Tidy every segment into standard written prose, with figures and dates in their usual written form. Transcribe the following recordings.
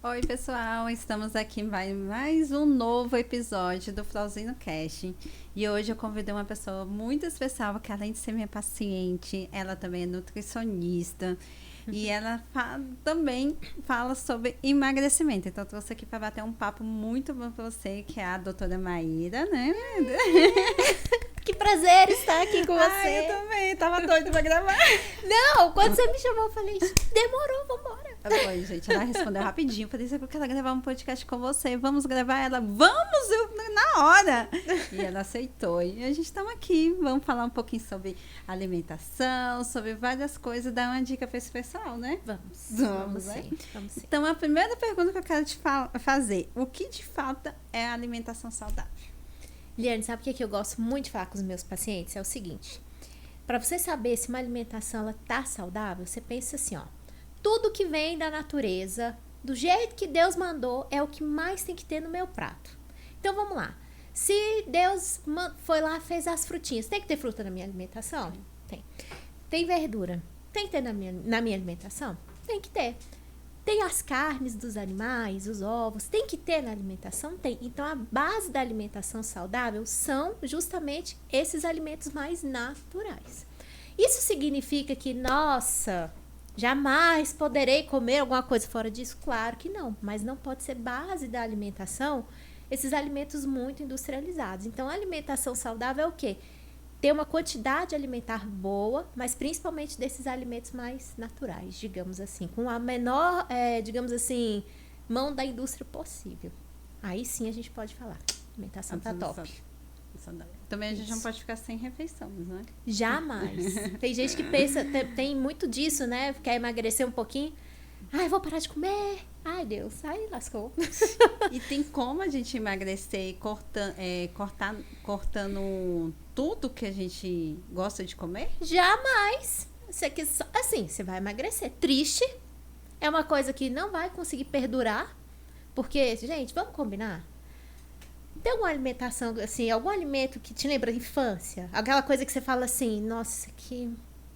Oi, pessoal, estamos aqui em mais um novo episódio do Flauzinho Cast. E hoje eu convidei uma pessoa muito especial, que além de ser minha paciente, ela também é nutricionista. E ela também fala sobre emagrecimento. Então, eu trouxe aqui para bater um papo muito bom para você, que é a doutora Maíra, né? Que prazer estar aqui com Ai, eu você. também, tava doida para gravar. Não, quando você me chamou, eu falei, demorou, vambora. Foi, gente, ela respondeu rapidinho. Falei, eu quero gravar um podcast com você. Vamos gravar? Ela, vamos, na hora. E ela aceitou. E a gente estamos aqui. Vamos falar um pouquinho sobre alimentação, sobre várias coisas. Dar uma dica para esse pessoal, né? Vamos né? sim, vamos sim. Então, a primeira pergunta que eu quero te fazer. O que de fato é a alimentação saudável? Liane, sabe o que eu gosto muito de falar com os meus pacientes? É o seguinte, para você saber se uma alimentação ela tá saudável, você pensa assim, ó. Tudo que vem da natureza, do jeito que Deus mandou, é o que mais tem que ter no meu prato. Então, vamos lá. Se Deus foi lá e fez as frutinhas, tem que ter fruta na minha alimentação? Tem. Tem verdura? Tem que ter na minha alimentação? Tem que ter. Tem as carnes dos animais, os ovos, tem que ter na alimentação? Tem. Então, a base da alimentação saudável são justamente esses alimentos mais naturais. Isso significa que, nossa, jamais poderei comer alguma coisa fora disso? Claro que não, mas não pode ser base da alimentação esses alimentos muito industrializados. Então, a alimentação saudável é o quê? Ter uma quantidade alimentar boa, mas principalmente desses alimentos mais naturais, digamos assim, com a menor, digamos assim, mão da indústria possível. Aí sim a gente pode falar, alimentação tá top. Também a gente não pode ficar sem refeição, né? Jamais. Tem gente que pensa, tem muito disso, né? Quer emagrecer um pouquinho. Ai, vou parar de comer. Ai, Deus. Ai, lascou. E tem como a gente emagrecer cortando tudo que a gente gosta de comer? Jamais. Assim, você vai emagrecer. Triste. É uma coisa que não vai conseguir perdurar. Porque, gente, vamos combinar? Tem alguma alimentação, assim, algum alimento que te lembra a infância? Aquela coisa que você fala assim, nossa, que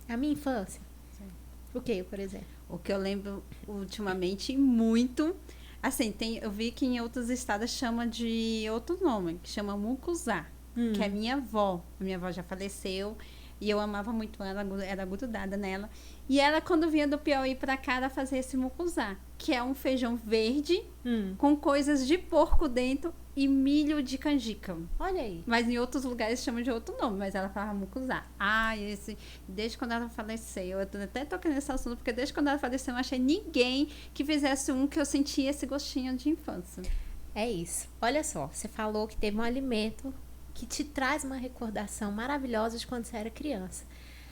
é a minha infância. Sim. O que, por exemplo? O que eu lembro ultimamente muito, assim, eu vi que em outros estados chama de outro nome, que chama mucuzá, que é minha avó. A minha avó já faleceu e eu amava muito ela, era grudada nela. E ela, quando vinha do Piauí pra cá, ela fazia esse mucuzá, que é um feijão verde com coisas de porco dentro e milho de canjica. Olha aí. Mas em outros lugares chamam de outro nome, mas ela falava mucuzá. Desde quando ela faleceu, eu até toquei nesse assunto, porque desde quando ela faleceu, eu não achei ninguém que fizesse um que eu sentia esse gostinho de infância. É isso. Olha só, você falou que teve um alimento que te traz uma recordação maravilhosa de quando você era criança.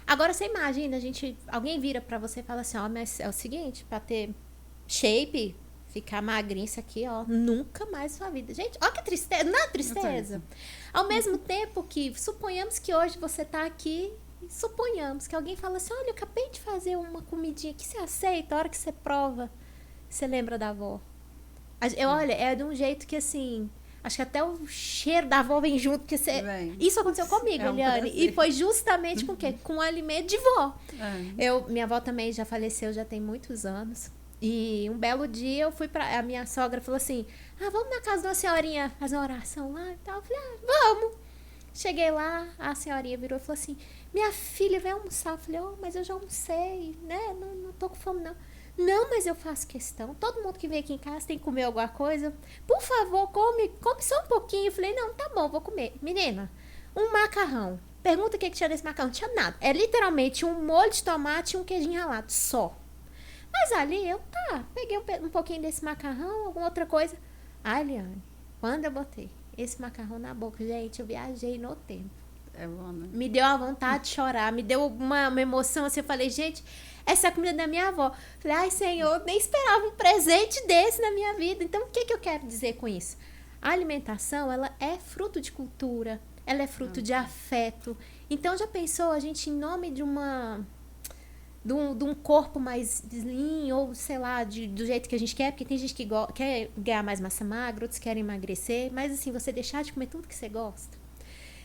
Agora você imagina, alguém vira pra você e fala assim, ó, mas é o seguinte, pra ter shape, ficar magrinho isso aqui, ó, nunca mais na sua vida. Gente, ó que tristeza, não é tristeza? Ao mesmo tempo que, suponhamos que hoje você tá aqui, suponhamos que alguém fala assim, olha, eu acabei de fazer uma comidinha que você aceita, a hora que você prova, você lembra da avó. Olha, é de um jeito que assim, acho que até o cheiro da avó vem junto, porque você... Isso aconteceu comigo, Eliane, e foi justamente com o quê? Com o alimento de vó. Minha avó também já faleceu, já tem muitos anos. E um belo dia eu fui a minha sogra falou assim, vamos na casa de uma senhorinha fazer uma oração lá e tal. Eu falei, vamos. Cheguei lá, a senhorinha virou e falou assim, minha filha, vem almoçar. Eu falei, mas eu já almocei, né? Não tô com fome, não. Não, mas eu faço questão. Todo mundo que vem aqui em casa tem que comer alguma coisa. Por favor, come só um pouquinho. Eu falei, não, tá bom, vou comer. Menina, um macarrão. Pergunta o que tinha nesse macarrão. Não tinha nada. É literalmente um molho de tomate e um queijinho ralado, só. Mas ali peguei um pouquinho desse macarrão, alguma outra coisa. Liane, quando eu botei esse macarrão na boca, gente, eu viajei no tempo. É bom, né? Me deu a vontade de chorar, me deu uma emoção assim, eu falei, gente, essa é a comida da minha avó. Falei, ai Senhor, nem esperava um presente desse na minha vida. Então, o que eu quero dizer com isso? A alimentação, ela é fruto de cultura, ela é fruto de afeto. Então, já pensou, a gente, em nome de um corpo mais lean, ou sei lá, do jeito que a gente quer, porque tem gente que quer ganhar mais massa magra, outros querem emagrecer, mas assim, você deixar de comer tudo que você gosta.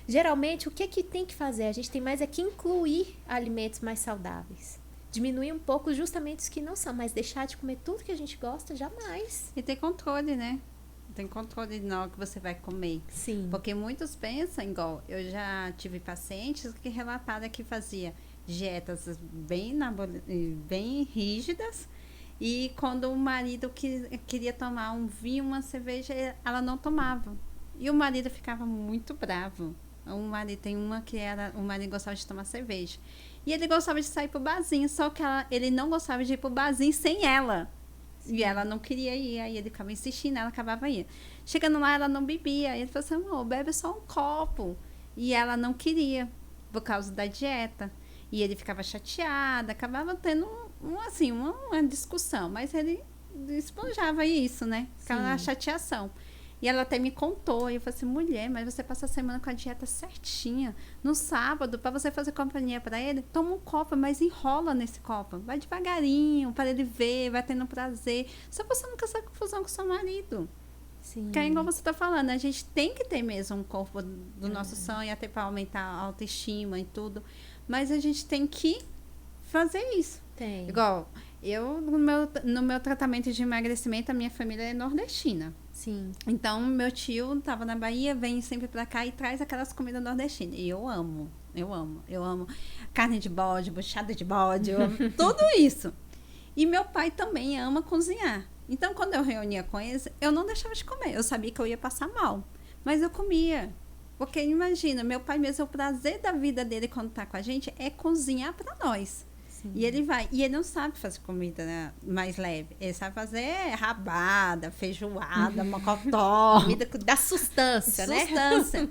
Geralmente, o que tem que fazer? A gente tem mais é que incluir alimentos mais saudáveis. diminuir um pouco justamente os que não são, mas deixar de comer tudo que a gente gosta, jamais. E ter controle, né? Tem controle na hora que você vai comer. Sim. Porque muitos pensam, igual, eu já tive pacientes que relataram que fazia dietas bem rígidas, e quando o marido queria tomar um vinho, uma cerveja, ela não tomava. E o marido ficava muito bravo. Tem uma que o marido gostava de tomar cerveja. E ele gostava de sair pro barzinho, só que ele não gostava de ir pro barzinho sem ela. E ela não queria ir, aí ele ficava insistindo, ela acabava indo. Chegando lá, ela não bebia. Aí ele falou assim, amor, bebe só um copo. E ela não queria, por causa da dieta. E ele ficava chateado, acabava tendo uma discussão. Mas ele esponjava isso, né? Ficava na chateação. E ela até me contou, e eu falei assim, mulher, mas você passa a semana com a dieta certinha. No sábado, para você fazer companhia para ele, toma um copo, mas enrola nesse copo. Vai devagarinho, para ele ver, vai tendo prazer. Só você não quer essa confusão com seu marido. Sim. Que é igual você tá falando, a gente tem que ter mesmo um corpo do nosso sonho, até para aumentar a autoestima e tudo. Mas a gente tem que fazer isso. Tem. Igual, eu, no meu tratamento de emagrecimento, a minha família é nordestina. Sim. Então, meu tio tava na Bahia, vem sempre pra cá e traz aquelas comidas nordestinas. E eu amo. Carne de bode, buchada de bode, eu amo tudo isso. E meu pai também ama cozinhar. Então, quando eu reunia com eles, eu não deixava de comer. Eu sabia que eu ia passar mal. Mas eu comia. Porque, imagina, meu pai mesmo, o prazer da vida dele quando tá com a gente é cozinhar pra nós. Sim. E ele não sabe fazer comida, né, mais leve. Ele sabe fazer rabada, feijoada, mocotó. Comida da sustância, né? Sustância.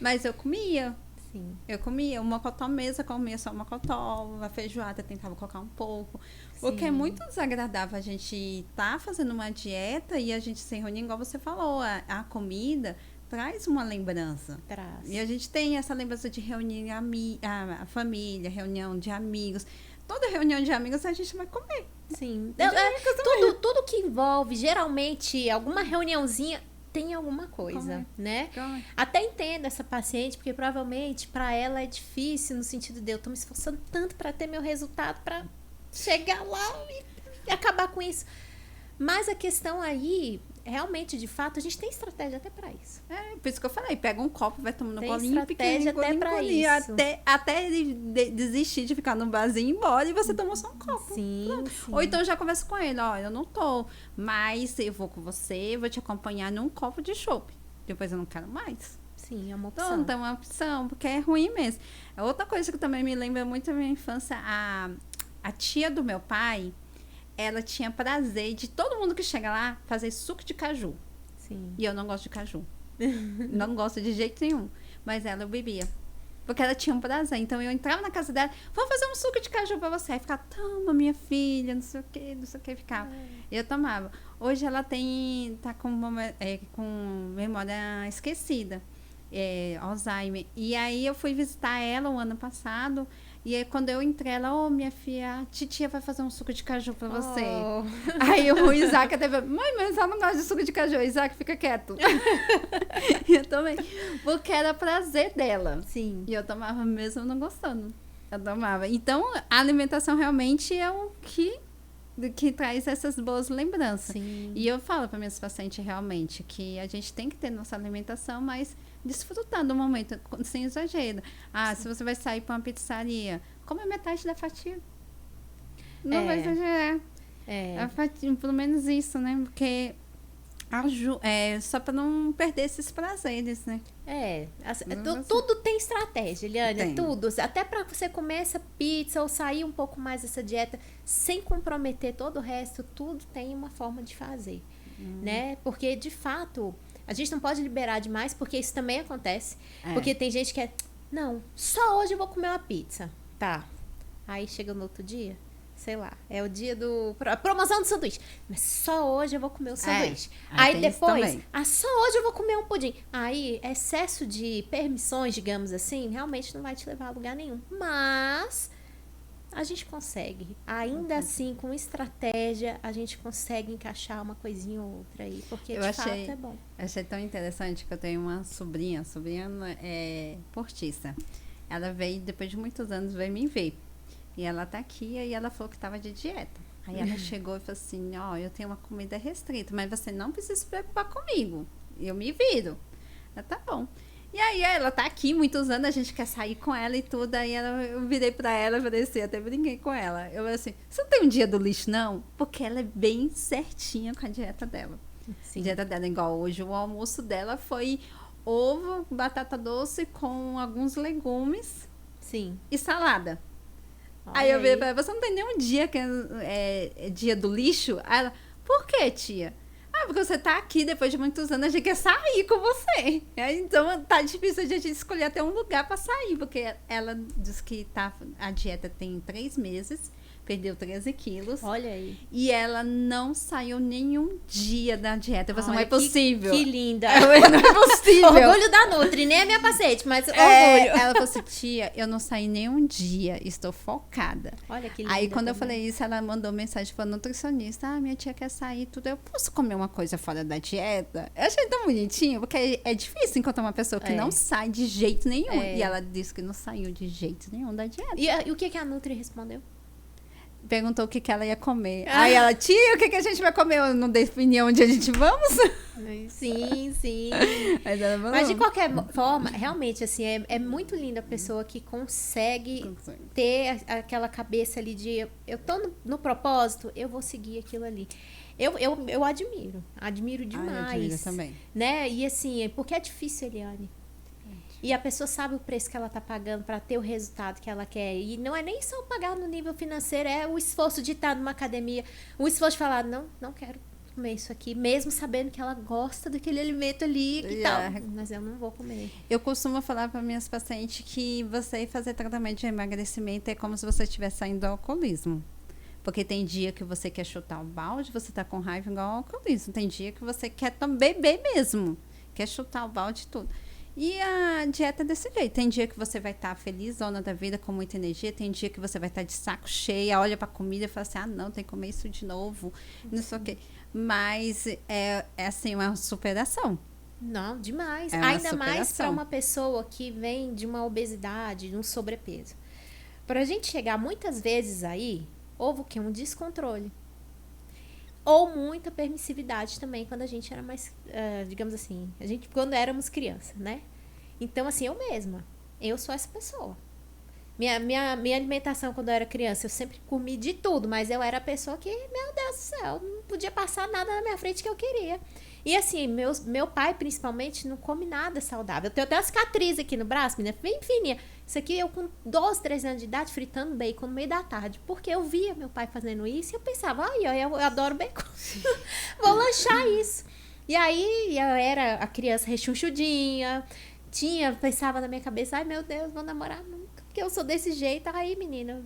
Mas eu comia. Sim. Eu comia. O mocotó mesmo, eu comia só o mocotó. A feijoada eu tentava colocar um pouco. Porque é muito desagradável a gente tá fazendo uma dieta e a gente se reunir, igual você falou, a comida traz uma lembrança. Traz. E a gente tem essa lembrança de reunir a família, reunião de amigos. Toda reunião de amigos a gente vai comer. Sim. Tudo que envolve, geralmente, alguma reuniãozinha tem alguma coisa, né? Até entendo essa paciente, porque provavelmente para ela é difícil, no sentido de eu tô me esforçando tanto para ter meu resultado, para chegar lá e acabar com isso. Mas a questão aí, realmente, de fato, a gente tem estratégia até para isso. É, por isso que eu falei, pega um copo, vai tomando tem golinho, estratégia até para isso. Até ele desistir de ficar no barzinho e ir embora e você tomou só um copo. Sim. Ou então já conversa com ele, ó, eu não tô, mas eu vou com você, vou te acompanhar num copo de chopp. Depois eu não quero mais. Sim, é uma opção. Então, é uma opção, porque é ruim mesmo. Outra coisa que também me lembra muito da minha infância, a tia do meu pai, ela tinha prazer de todo mundo que chega lá fazer suco de caju. Sim. E eu não gosto de caju. Não gosto de jeito nenhum. Mas ela eu bebia. Porque ela tinha um prazer. Então eu entrava na casa dela, vou fazer um suco de caju pra você. Aí ficava, toma, minha filha, não sei o que, ficava. E eu tomava. Hoje ela tá com memória esquecida. Alzheimer. E aí eu fui visitar ela o ano passado. E aí, quando eu entrei, ela, minha filha, a titia vai fazer um suco de caju pra você. Aí o Isaac até falou, mãe, mas ela não gosta de suco de caju. Isaac, fica quieto. Eu também. Porque era prazer dela. Sim. E eu tomava mesmo não gostando. Eu tomava. Então, a alimentação realmente é o que traz essas boas lembranças. Sim. E eu falo para minhas pacientes realmente que a gente tem que ter nossa alimentação, mas desfrutando do momento, sem exagero. Se você vai sair para uma pizzaria, come metade da fatia. Não vai exagerar. A fatia, pelo menos isso, né? Porque só para não perder esses prazeres, né? Tudo tem estratégia, Eliane, tem. tudo. Até para você comer essa pizza ou sair um pouco mais dessa dieta sem comprometer todo o resto, tudo tem uma forma de fazer, né? Porque, de fato, a gente não pode liberar demais, porque isso também acontece. Porque tem gente que não, só hoje eu vou comer uma pizza. Tá. Aí chega no outro dia, sei lá, é o dia a promoção do sanduíche. Mas só hoje eu vou comer o sanduíche. Aí depois, só hoje eu vou comer um pudim. Aí, excesso de permissões, digamos assim, realmente não vai te levar a lugar nenhum. Mas a gente consegue. Ainda assim, com estratégia, a gente consegue encaixar uma coisinha ou outra aí. Porque, de fato, é bom. Achei tão interessante que eu tenho uma sobrinha. É portista. Ela veio, depois de muitos anos, veio me ver. E ela tá aqui, aí ela falou que tava de dieta. Aí ela chegou e falou assim, ó, eu tenho uma comida restrita, mas você não precisa se preocupar comigo. Eu me viro. Tá bom. E aí ela tá aqui muitos anos, a gente quer sair com ela e tudo. Aí eu virei pra ela e falei assim, até brinquei com ela. Eu falei assim, você não tem um dia do lixo, não? Porque ela é bem certinha com a dieta dela. Sim. A dieta dela é igual hoje. O almoço dela foi ovo, batata doce com alguns legumes Sim. e salada. Olha Aí eu virei pra ela, você não tem nenhum dia que é dia do lixo? Aí ela, por que, tia? Ah, porque você tá aqui depois de muitos anos, a gente quer sair com você. Aí, então tá difícil de a gente escolher até um lugar pra sair, porque ela diz que a dieta tem 3 meses, perdeu 13 quilos. Olha aí. E ela não saiu nenhum dia da dieta. Você não é Olha, possível. Que linda. Não é possível. Orgulho da Nutri, nem é minha paciente, mas orgulho. Ela falou assim, tia, eu não saí nenhum dia, estou focada. Olha que linda. Aí quando eu também. falei isso, ela mandou mensagem para nutricionista, minha tia quer sair tudo, eu posso comer uma coisa fora da dieta? Eu achei tão bonitinho, porque é difícil encontrar uma pessoa que não sai de jeito nenhum. E ela disse que não saiu de jeito nenhum da dieta. E o que a Nutri respondeu? Perguntou o que ela ia comer. Aí ela, tia, o que a gente vai comer? Eu não defini onde a gente vamos. Sim, sim. Mas de qualquer forma, realmente, assim, é muito linda a pessoa que consegue ter aquela cabeça ali de eu tô no propósito, eu vou seguir aquilo ali. Eu admiro demais. Eu admiro também. Né? E assim, porque é difícil, Eliane. E a pessoa sabe o preço que ela tá pagando para ter o resultado que ela quer. E não é nem só pagar no nível financeiro, é o esforço de estar numa academia, o esforço de falar, não quero comer isso aqui, mesmo sabendo que ela gosta daquele alimento ali e tal. Mas eu não vou comer. Eu costumo falar para minhas pacientes que você fazer tratamento de emagrecimento é como se você estivesse saindo do alcoolismo. Porque tem dia que você quer chutar o balde, você tá com raiva igual ao alcoolismo. Tem dia que você quer beber mesmo, quer chutar o balde e tudo. E a dieta é desse jeito. Tem dia que você vai estar feliz, zona da vida, com muita energia. Tem dia que você vai estar de saco cheio, olha pra comida e fala assim, não, tem que comer isso de novo. Não sei o quê. Mas é assim, uma superação. Não, demais. É uma ainda superação. mais para uma pessoa que vem de uma obesidade, de um sobrepeso. Pra gente chegar muitas vezes aí, houve o quê? Um descontrole. Ou muita permissividade também, quando a gente era mais, digamos assim, quando éramos criança, né? Então, assim, eu sou essa pessoa. Minha alimentação quando eu era criança, eu sempre comi de tudo, mas eu era a pessoa que, meu Deus do céu, não podia passar nada na minha frente que eu queria. E assim, meu pai, principalmente, não come nada saudável. Eu tenho até uma cicatriz aqui no braço, menina, bem fininha. Isso aqui eu com 12, 13 anos de idade, fritando bacon no meio da tarde. Porque eu via meu pai fazendo isso e eu pensava, eu adoro bacon. Vou lanchar isso. E aí, eu era a criança rechonchudinha, pensava na minha cabeça, ai meu Deus, vou namorar nunca, porque eu sou desse jeito. Aí, menina,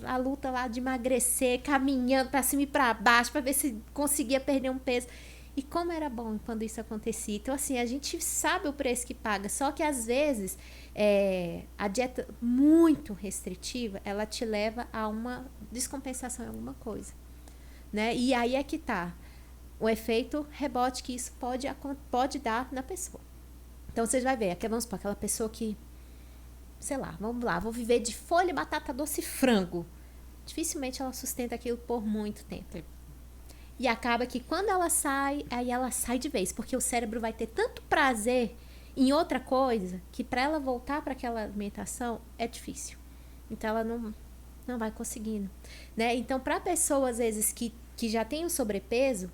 a luta lá de emagrecer, caminhando pra cima e pra baixo, pra ver se conseguia perder um peso. E como era bom quando isso acontecia. Então, assim, a gente sabe o preço que paga. Só que, às vezes, a dieta muito restritiva, ela te leva a uma descompensação em alguma coisa. Né? E aí é que tá o efeito rebote que isso pode dar na pessoa. Então, você vai ver, vamos supor, aquela pessoa que, sei lá, vamos lá, vou viver de folha, batata doce e frango. Dificilmente ela sustenta aquilo por muito tempo. E acaba que quando ela sai, aí ela sai de vez, porque o cérebro vai ter tanto prazer em outra coisa, que para ela voltar para aquela alimentação é difícil. Então ela não vai conseguindo, né? Então, para a pessoa às vezes que já tem o sobrepeso,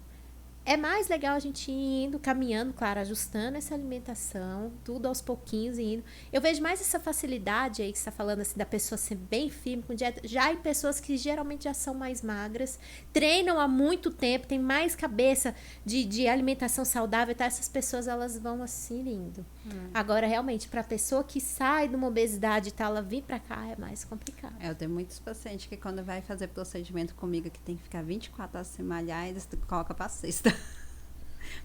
é mais legal a gente ir indo, caminhando, claro, ajustando essa alimentação, tudo aos pouquinhos indo. Eu vejo mais essa facilidade aí que você está falando, assim, da pessoa ser bem firme com dieta, já em pessoas que geralmente já são mais magras, treinam há muito tempo, tem mais cabeça de alimentação saudável, tá? Essas pessoas, elas vão assim indo. Agora, realmente, para a pessoa que sai de uma obesidade e tal, ela vir para cá, é mais complicado. Eu tenho muitos pacientes que quando vai fazer procedimento comigo, que tem que ficar 24 horas sem malhar, eles colocam para sexta.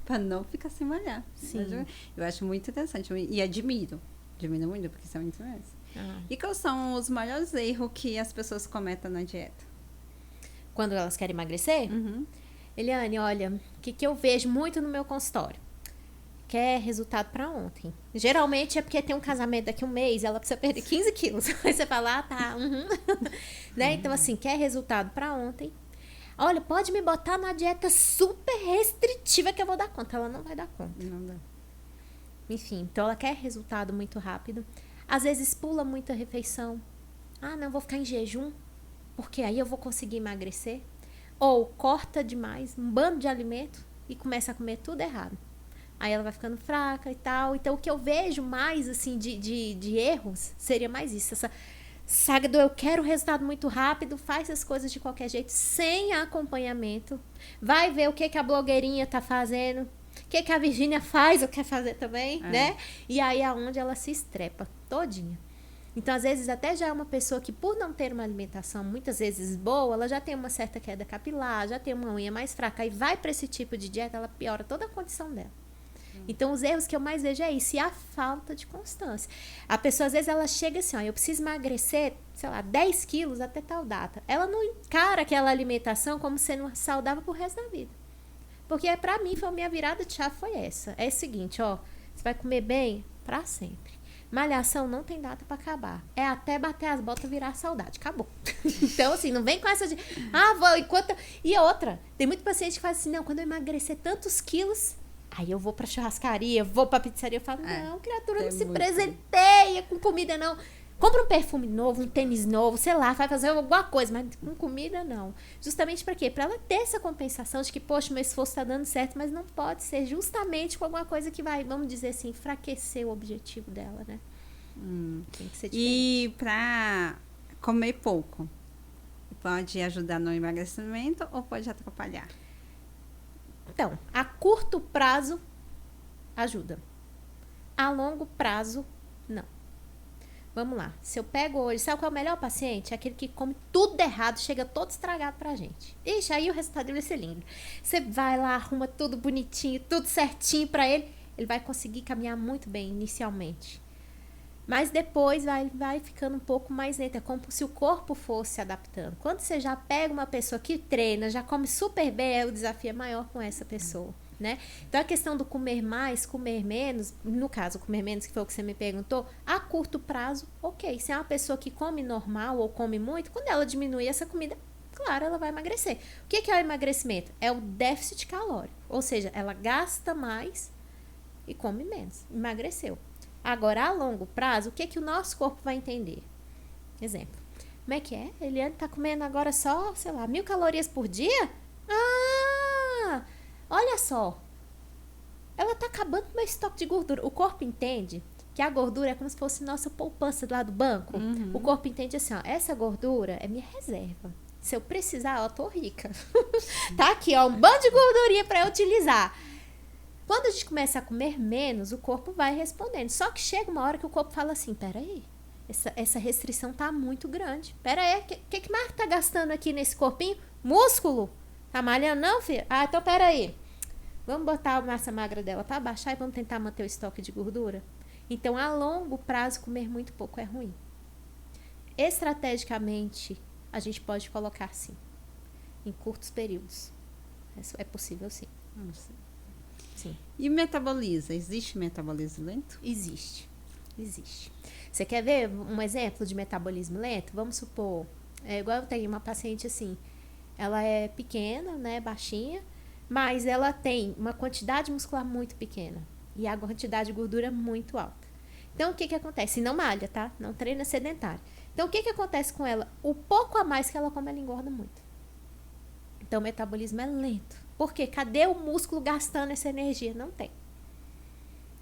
Para não ficar sem malhar. Sim. Eu acho muito interessante e admiro muito, porque isso é muito interessante. E quais são os maiores erros que as pessoas cometem na dieta? Quando elas querem emagrecer? Eliane, olha, o que eu vejo muito no meu consultório? quer resultado pra ontem. Geralmente é porque tem um casamento daqui a um mês, ela precisa perder 15 quilos. Aí você fala, tá, né? Então, assim, quer resultado pra ontem. Olha, pode me botar na dieta super restritiva que eu vou dar conta. Ela não vai dar conta. Não dá. Enfim, então ela quer resultado muito rápido. Às vezes pula muita refeição. Ah, não, vou ficar em jejum, porque aí eu vou conseguir emagrecer. Ou corta demais, um bando de alimento e começa a comer tudo errado. Aí ela vai ficando fraca e tal. Então, o que eu vejo mais, assim, de erros seria mais isso. Essa saga do eu quero resultado muito rápido, faz as coisas de qualquer jeito, sem acompanhamento. Vai ver o que a blogueirinha tá fazendo, o que a Virgínia faz ou quer fazer também, né? E aí é onde ela se estrepa todinha. Então, às vezes, até já é uma pessoa que, por não ter uma alimentação muitas vezes boa, ela já tem uma certa queda capilar, já tem uma unha mais fraca, e vai para esse tipo de dieta, ela piora toda a condição dela. Então, os erros que eu mais vejo é isso, e a falta de constância. A pessoa, às vezes, ela chega assim, ó, eu preciso emagrecer, sei lá, 10 quilos até tal data. Ela não encara aquela alimentação como sendo saudável pro resto da vida. Porque, pra mim, a minha virada de chave foi essa. É o seguinte, ó, você vai comer bem pra sempre. Malhação não tem data pra acabar. É até bater as botas e virar saudade. Acabou. Então, assim, não vem com essa de... vou enquanto... E outra, tem muito paciente que faz assim, não, quando eu emagrecer tantos quilos... Aí eu vou pra churrascaria, vou pra pizzaria. Eu falo, não, criatura, não se presenteia com comida, não. Compra um perfume novo, um tênis novo, sei lá, vai fazer alguma coisa, mas com comida, não. Justamente pra quê? Pra ela ter essa compensação de que, poxa, meu esforço tá dando certo, mas não pode ser justamente com alguma coisa que vai, vamos dizer assim, enfraquecer o objetivo dela, né? Tem que ser diferente. E pra comer pouco, pode ajudar no emagrecimento ou pode atrapalhar? Então, a curto prazo, ajuda. A longo prazo, não. Vamos lá. Se eu pego hoje, sabe qual é o melhor paciente? É aquele que come tudo errado, chega todo estragado pra gente. Ixi, aí o resultado vai ser lindo. Você vai lá, arruma tudo bonitinho, tudo certinho pra ele. Ele vai conseguir caminhar muito bem inicialmente. Mas depois vai ficando um pouco mais lento. É como se o corpo fosse se adaptando. Quando você já pega uma pessoa que treina, já come super bem, o desafio é maior com essa pessoa, né? Então, a questão do comer mais, comer menos, no caso, comer menos, que foi o que você me perguntou, a curto prazo, ok. Se é uma pessoa que come normal ou come muito, quando ela diminui essa comida, claro, ela vai emagrecer. O que é o emagrecimento? É o déficit calórico. Ou seja, ela gasta mais e come menos. Emagreceu. Agora, a longo prazo, o que o nosso corpo vai entender? Exemplo. Como é que é? Eliane tá comendo agora só, sei lá, 1.000 calorias por dia? Ah! Olha só. Ela tá acabando com o meu estoque de gordura. O corpo entende que a gordura é como se fosse nossa poupança lá do banco. O corpo entende assim, ó, essa gordura é minha reserva. Se eu precisar, ó, eu tô rica. Tá aqui, ó, um bando de gordurinha pra eu utilizar. Quando a gente começa a comer menos, o corpo vai respondendo. Só que chega uma hora que o corpo fala assim, peraí, essa restrição tá muito grande. Peraí, o que mais tá gastando aqui nesse corpinho? Músculo? Tá malhando não, filha? Ah, então peraí. Vamos botar a massa magra dela para baixar e vamos tentar manter o estoque de gordura? Então, a longo prazo, comer muito pouco é ruim. Estrategicamente, a gente pode colocar sim, em curtos períodos. É possível sim. Sim. E metabolismo? Existe metabolismo lento? Existe. Você quer ver um exemplo de metabolismo lento? Vamos supor, igual eu tenho uma paciente assim, ela é pequena, né, baixinha, mas ela tem uma quantidade muscular muito pequena e a quantidade de gordura muito alta. Então, o que acontece? Não malha, tá? Não treina sedentário. Então, o que acontece com ela? O pouco a mais que ela come, ela engorda muito. Então, o metabolismo é lento. Por quê? Cadê o músculo gastando essa energia? Não tem.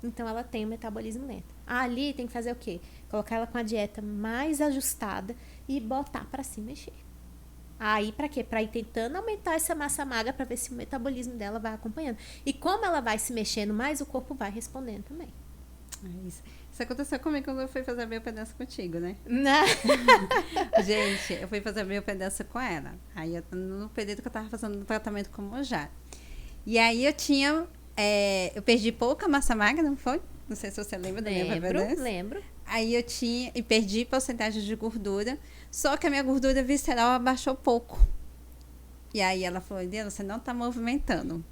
Então, ela tem o metabolismo lento. Ali tem que fazer o quê? Colocar ela com a dieta mais ajustada e botar para se mexer. Aí, para quê? Para ir tentando aumentar essa massa magra para ver se o metabolismo dela vai acompanhando. E como ela vai se mexendo mais, o corpo vai respondendo também. Isso aconteceu comigo quando eu fui fazer a bioimpedância contigo, né? Não. Gente, eu fui fazer a bioimpedância com ela. Aí, no período que eu tava fazendo o tratamento com o Mojar. E aí, eu perdi pouca massa magra, não foi? Não sei se você lembra da minha bioimpedância. Lembro. Aí, e perdi porcentagem de gordura. Só que a minha gordura visceral abaixou pouco. E aí ela falou, Eliana, você não tá movimentando.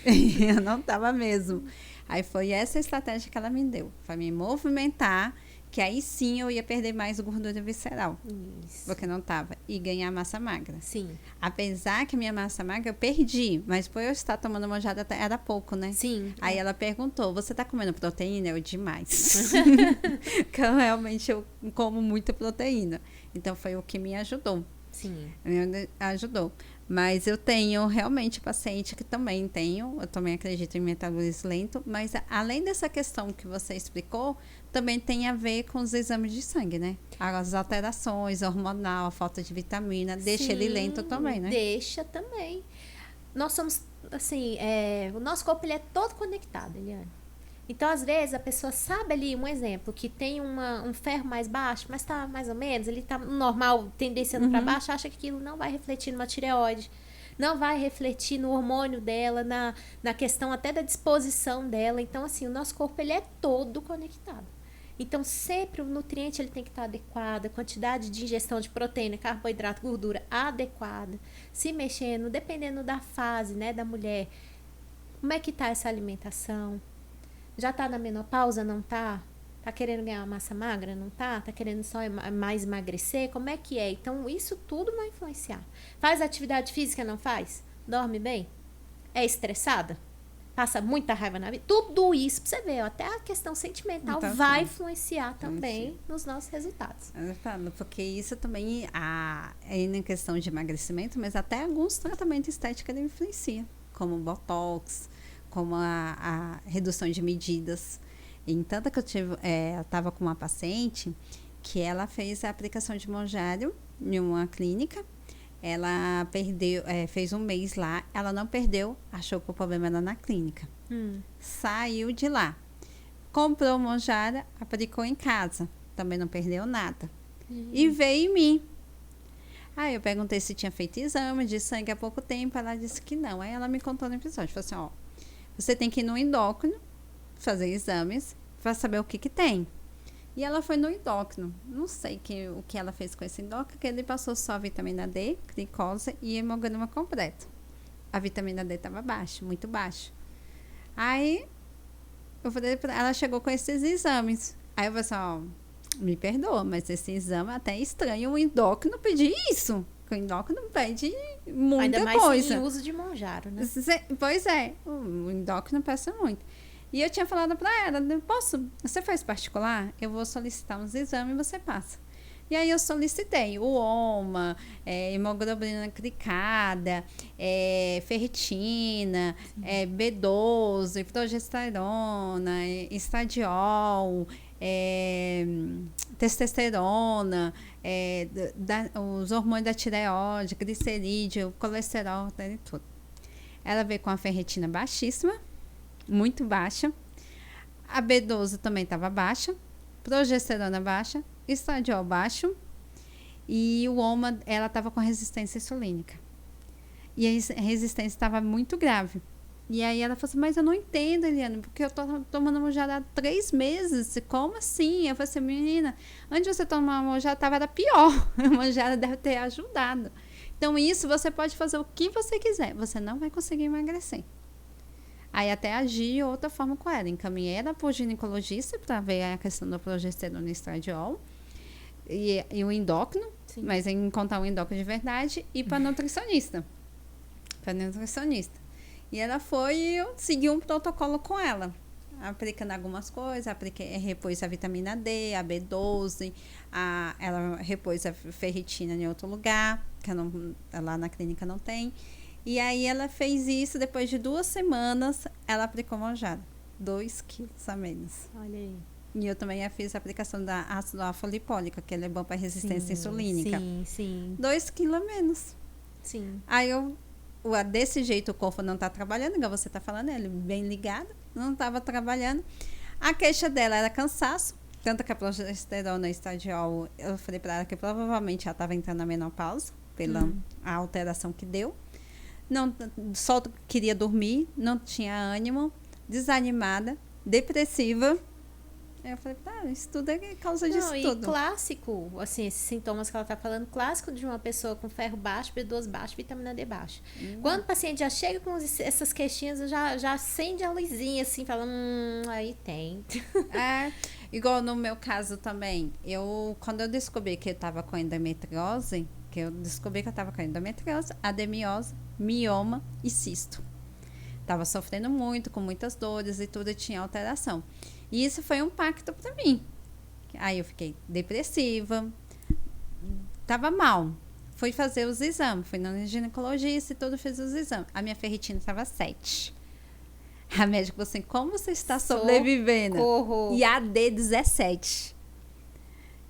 Eu não tava mesmo. Aí foi essa estratégia que ela me deu. Foi me movimentar, que aí sim eu ia perder mais gordura visceral. Isso. Porque não tava. E ganhar massa magra. Sim. Apesar que a minha massa magra eu perdi, mas por eu estar tomando manjada era pouco, né? Sim. Aí ela perguntou, você tá comendo proteína? Eu, demais. Porque eu como muita proteína. Então foi o que me ajudou. Sim. Me ajudou. Mas eu tenho realmente paciente que também eu também acredito em metabolismo lento, mas além dessa questão que você explicou, também tem a ver com os exames de sangue, né? As alterações hormonal, a falta de vitamina, deixa ele lento também, né? Deixa também. Nós somos, assim, o nosso corpo ele é todo conectado, Eliane. Então, às vezes, a pessoa sabe ali, um exemplo, que tem um ferro mais baixo, mas tá mais ou menos, ele tá normal, tendenciando para baixo, acha que aquilo não vai refletir numa tireoide, não vai refletir no hormônio dela, na questão até da disposição dela. Então, assim, o nosso corpo, ele é todo conectado. Então, sempre o nutriente ele tem que estar adequado, a quantidade de ingestão de proteína, carboidrato, gordura adequada, se mexendo, dependendo da fase, né, da mulher. Como é que tá essa alimentação? Já tá na menopausa, não tá? Tá querendo ganhar uma massa magra, não tá? Tá querendo só mais emagrecer? Como é que é? Então, isso tudo vai influenciar. Faz atividade física, não faz? Dorme bem? É estressada? Passa muita raiva na vida? Tudo isso, pra você ver, ó, até a questão sentimental Então, vai sim. influenciar também nos nossos resultados. Eu falo, porque isso também, aí na questão de emagrecimento, mas até alguns tratamentos estéticos ele influencia, como o Botox, como a redução de medidas. Em tanto que eu estava com uma paciente que ela fez a aplicação de Mounjaro em uma clínica. Ela fez um mês lá, ela não perdeu, achou que o problema era na clínica. Saiu de lá. Comprou o Mounjaro, aplicou em casa. Também não perdeu nada. E veio em mim. Aí eu perguntei se tinha feito exame de sangue há pouco tempo. Ela disse que não. Aí ela me contou no episódio. Falou assim, ó, você tem que ir no endócrino, fazer exames, para saber o que tem. E ela foi no endócrino. Não sei o que ela fez com esse endócrino, que ele passou só vitamina D, glicose e hemograma completo. A vitamina D estava baixa, muito baixa. Aí, eu falei pra ela, chegou com esses exames. Aí eu falei assim, ó, me perdoa, mas esse exame até é estranho o endócrino pedir isso. Porque o endócrino pede muita Ainda mais coisa. em uso de Mounjaro, né? Pois é, o endócrino peça muito. E eu tinha falado para ela, você faz particular? Eu vou solicitar uns exames e você passa. E aí eu solicitei o OMA, hemoglobina glicada, ferritina, B12, progesterona, estradiol, testosterona, os hormônios da tireoide, glicerídeo, colesterol, tudo. Ela veio com a ferritina baixíssima, muito baixa. A B12 também estava baixa, progesterona baixa, estradiol baixo e o OMA, ela estava com resistência insulínica. E a resistência estava muito grave. E aí ela falou assim, mas eu não entendo, Eliane, porque eu tô tomando Mounjaro há 3 meses. Como assim? Eu falei assim, menina, antes de você tomar Mounjaro, era pior. O Mounjaro deve ter ajudado. Então, isso você pode fazer o que você quiser. Você não vai conseguir emagrecer. Aí até agir de outra forma com ela. Encaminhei ela para o ginecologista para ver a questão da progesterona e estradiol. E o endócrino, sim, mas encontrar um endócrino de verdade. E para nutricionista. E ela foi e eu segui um protocolo com ela. Aplicando algumas coisas, repôs a vitamina D, a B12, ela repôs a ferritina em outro lugar, que lá na clínica não tem. E aí ela fez isso, depois de 2 semanas, ela aplicou Mounjaro. 2 quilos a menos. Olha aí. E eu também fiz a aplicação da ácido alfa-lipólico, que ele é bom para resistência insulínica. Sim. 2 quilos a menos. Sim. Aí desse jeito o corpo não está trabalhando, igual você está falando, ele bem ligado, não estava trabalhando. A queixa dela era cansaço, tanto que a progesterona e estradiol, eu falei para ela que provavelmente ela estava entrando na menopausa, pela a alteração que deu. Não, só queria dormir, não tinha ânimo, desanimada, depressiva. Aí eu falei, tá, isso tudo é causa disso Não, e tudo. clássico, assim, esses sintomas que ela tá falando, clássico de uma pessoa com ferro baixo, B12 baixo, vitamina D baixo. Quando o paciente já chega com essas queixinhas, já acende a luzinha, assim, fala, aí tem. É, igual no meu caso também, quando eu descobri que eu tava com endometriose, adeniose, mioma e cisto. Tava sofrendo muito, com muitas dores e tudo, e tinha alteração. E isso foi um pacto pra mim. Aí eu fiquei depressiva, tava mal. Fui fazer os exames, fui na ginecologista e tudo, fiz os exames. A minha ferritina tava 7. A médica falou assim, como você está sobrevivendo? Socorro. E a D 17.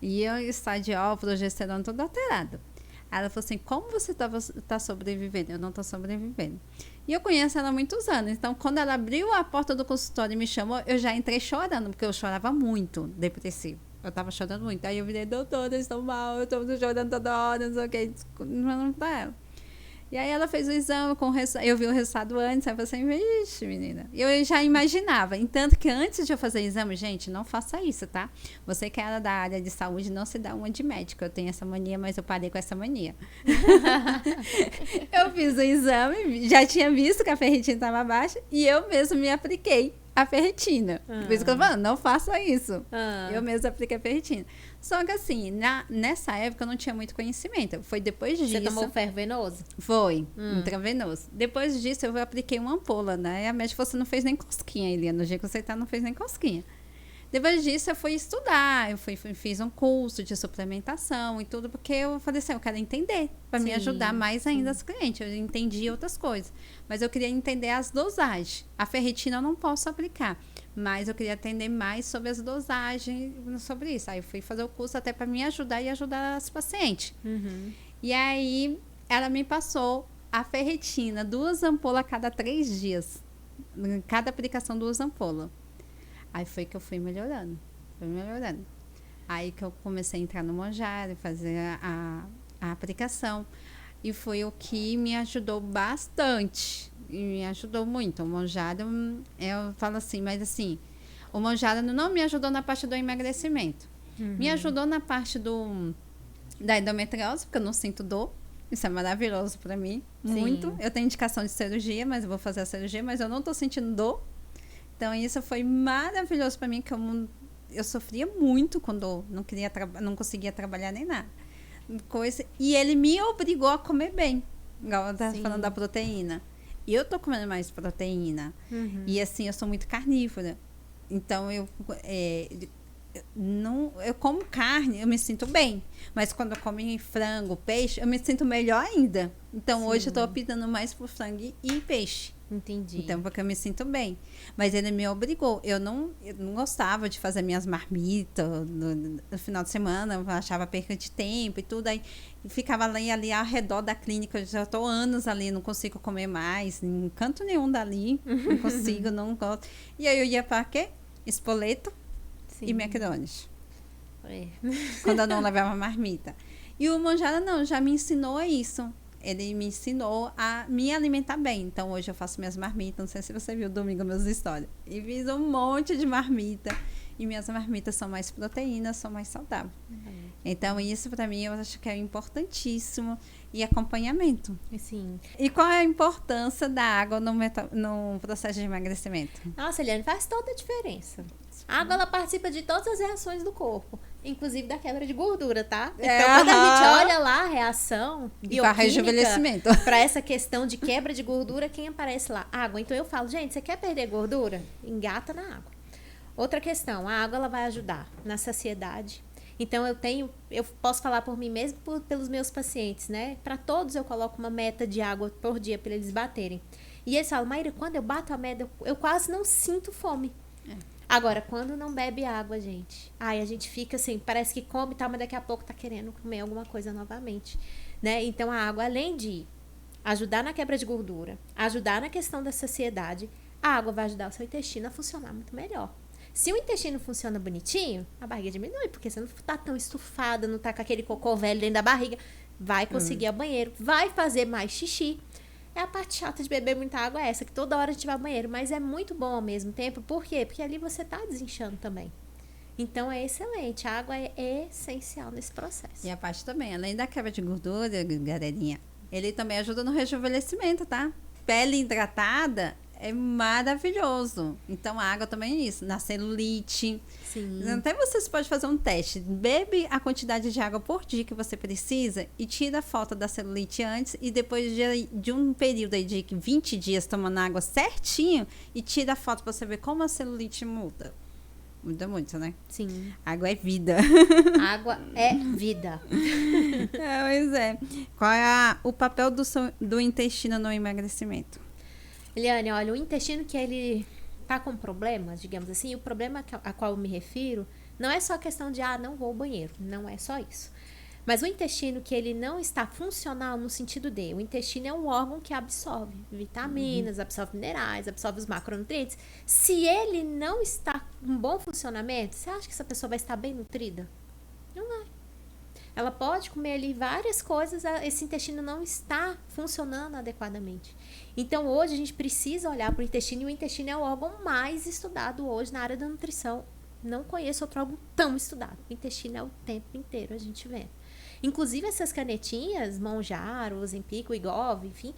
E eu, estadiol, progesterona, tudo alterado. Aí ela falou assim, como você tá sobrevivendo? Eu não tô sobrevivendo. E eu conheço ela há muitos anos. Então, quando ela abriu a porta do consultório e me chamou, eu já entrei chorando, porque eu chorava muito, depressivo. Eu tava chorando muito. Aí eu virei, doutora, eu estou mal, eu tô chorando toda hora, não sei o que. Não pra ela. E aí ela fez o exame, eu vi o resultado antes, aí eu falei assim, vixe, menina. Eu já imaginava. Entanto que antes de eu fazer o exame, gente, não faça isso, tá? Você que era da área de saúde, não se dá uma de médico. Eu tenho essa mania, mas eu parei com essa mania. Eu fiz o exame, já tinha visto que a ferritina estava baixa, e eu mesmo me apliquei a ferritina. Por isso que eu tô falando, não faça isso. Eu mesmo apliquei a ferritina. Só que assim, nessa época eu não tinha muito conhecimento. Foi depois disso... Você tomou ferro venoso? Foi, intravenoso. Depois disso eu apliquei uma ampola, né? E a médica falou, você não fez nem cosquinha, Eliana. No dia que você tá, não fez nem cosquinha. Depois disso eu fui estudar, fiz um curso de suplementação e tudo, porque eu falei assim, eu quero entender, para me ajudar mais ainda as clientes. Eu entendi outras coisas, mas eu queria entender as dosagens. A ferritina eu não posso aplicar, mas eu queria entender mais sobre as dosagens, sobre isso. Aí eu fui fazer o curso até para me ajudar e ajudar as pacientes. E aí ela me passou a ferritina, 2 ampolas a cada 3 dias. Cada aplicação, 2 ampolas. Aí foi que eu fui melhorando. Aí que eu comecei a entrar no Mounjaro, fazer a aplicação. E foi o que me ajudou bastante. E me ajudou muito. O Mounjaro, eu falo assim, mas assim, o Mounjaro não me ajudou na parte do emagrecimento. Me ajudou na parte da endometriose, porque eu não sinto dor. Isso é maravilhoso pra mim. Muito. Eu tenho indicação de cirurgia, mas eu vou fazer a cirurgia, mas eu não tô sentindo dor. Então, isso foi maravilhoso para mim, que eu sofria muito quando não conseguia trabalhar nem nada. E ele me obrigou a comer bem. Igual eu tava falando da proteína. E eu tô comendo mais proteína. E assim, eu sou muito carnívora. Então, eu como carne, eu me sinto bem. Mas quando eu como frango, peixe, eu me sinto melhor ainda. Então, hoje eu tô optando mais por frango e peixe. Entendi. Então, porque eu me sinto bem. Mas ele me obrigou. Eu não gostava de fazer minhas marmitas no final de semana. Eu achava perca de tempo e tudo. Aí ficava ali ao redor da clínica. Eu já estou anos ali, não consigo comer mais. Em canto nenhum dali. Não consigo, não gosto. E aí eu ia para quê? Espoleto e McDonald's. Quando eu não levava marmita. E o Mounjaro não, já me ensinou a isso. Ele me ensinou a me alimentar bem. Então, hoje eu faço minhas marmitas. Não sei se você viu domingo meus stories. E fiz um monte de marmita. E minhas marmitas são mais proteínas, são mais saudáveis. Então, isso para mim eu acho que é importantíssimo. E acompanhamento. Sim. E qual é a importância da água no processo de emagrecimento? Nossa, Eliane, faz toda a diferença. A água, ela participa de todas as reações do corpo, inclusive da quebra de gordura, tá? Então, quando a gente olha lá a reação bioquímica para essa questão de quebra de gordura, quem aparece lá? Água. Então, eu falo, gente, você quer perder gordura? Engata na água. Outra questão, a água, ela vai ajudar na saciedade. Então, eu posso falar por mim mesmo, pelos meus pacientes, né? Para todos, eu coloco uma meta de água por dia para eles baterem. E eles falam, Maíra, quando eu bato a meta, eu quase não sinto fome. Agora, quando não bebe água, gente, a gente fica assim, parece que come e tal, mas daqui a pouco tá querendo comer alguma coisa novamente, né? Então, a água, além de ajudar na quebra de gordura, ajudar na questão da saciedade, a água vai ajudar o seu intestino a funcionar muito melhor. Se o intestino funciona bonitinho, a barriga diminui, porque você não tá tão estufada, não tá com aquele cocô velho dentro da barriga, vai conseguir ir ao banheiro, vai fazer mais xixi. É a parte chata de beber muita água essa, que toda hora a gente vai ao banheiro, mas é muito bom ao mesmo tempo. Por quê? Porque ali você tá desinchando também. Então, é excelente. A água é essencial nesse processo. E a parte também, além da quebra de gordura, galerinha, ele também ajuda no rejuvenescimento, tá? Pele hidratada é maravilhoso. Então, a água também é isso. Na celulite. Sim. Até vocês podem fazer um teste. Bebe a quantidade de água por dia que você precisa e tira a foto da celulite antes e depois de um período aí de 20 dias tomando água certinho e tira a foto para você ver como a celulite muda. Muda muito, né? Sim. Água é vida. Água é vida. Pois é. Qual é o papel do intestino no emagrecimento? Eliane, olha, o intestino que ele tá com problemas, digamos assim, o problema a qual eu me refiro não é só a questão de, não vou ao banheiro, não é só isso. Mas o intestino que ele não está funcional no sentido de, o intestino é um órgão que absorve vitaminas, absorve minerais, absorve os macronutrientes. Se ele não está em bom funcionamento, você acha que essa pessoa vai estar bem nutrida? Não vai. Ela pode comer ali várias coisas, esse intestino não está funcionando adequadamente. Então, hoje a gente precisa olhar para o intestino, e o intestino é o órgão mais estudado hoje na área da nutrição. Não conheço outro órgão tão estudado. O intestino é o tempo inteiro a gente vê. Inclusive, essas canetinhas, Monjaro, Ozempic, Wegovy, enfim,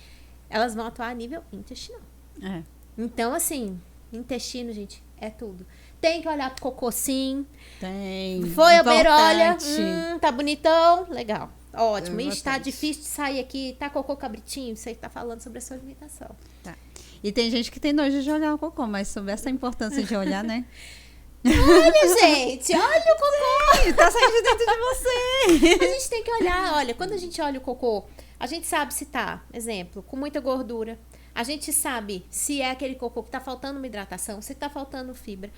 elas vão atuar a nível intestinal. É. Então, assim, intestino, gente, é tudo. Tem que olhar pro cocô, sim. Tem. Foi ao banheiro, olha, Importante. tá bonitão, legal. Ótimo. Ixi, tá Importante. difícil de sair aqui, tá cocô cabritinho, isso aí tá falando sobre a sua alimentação. Tá. E tem gente que tem nojo de olhar o cocô, mas sobre essa importância de olhar, né? Olha, gente, olha o cocô. Tá saindo de dentro de você. A gente tem que olhar, olha, quando a gente olha o cocô, a gente sabe se tá, exemplo, com muita gordura. A gente sabe se é aquele cocô que tá faltando uma hidratação, se tá faltando fibra.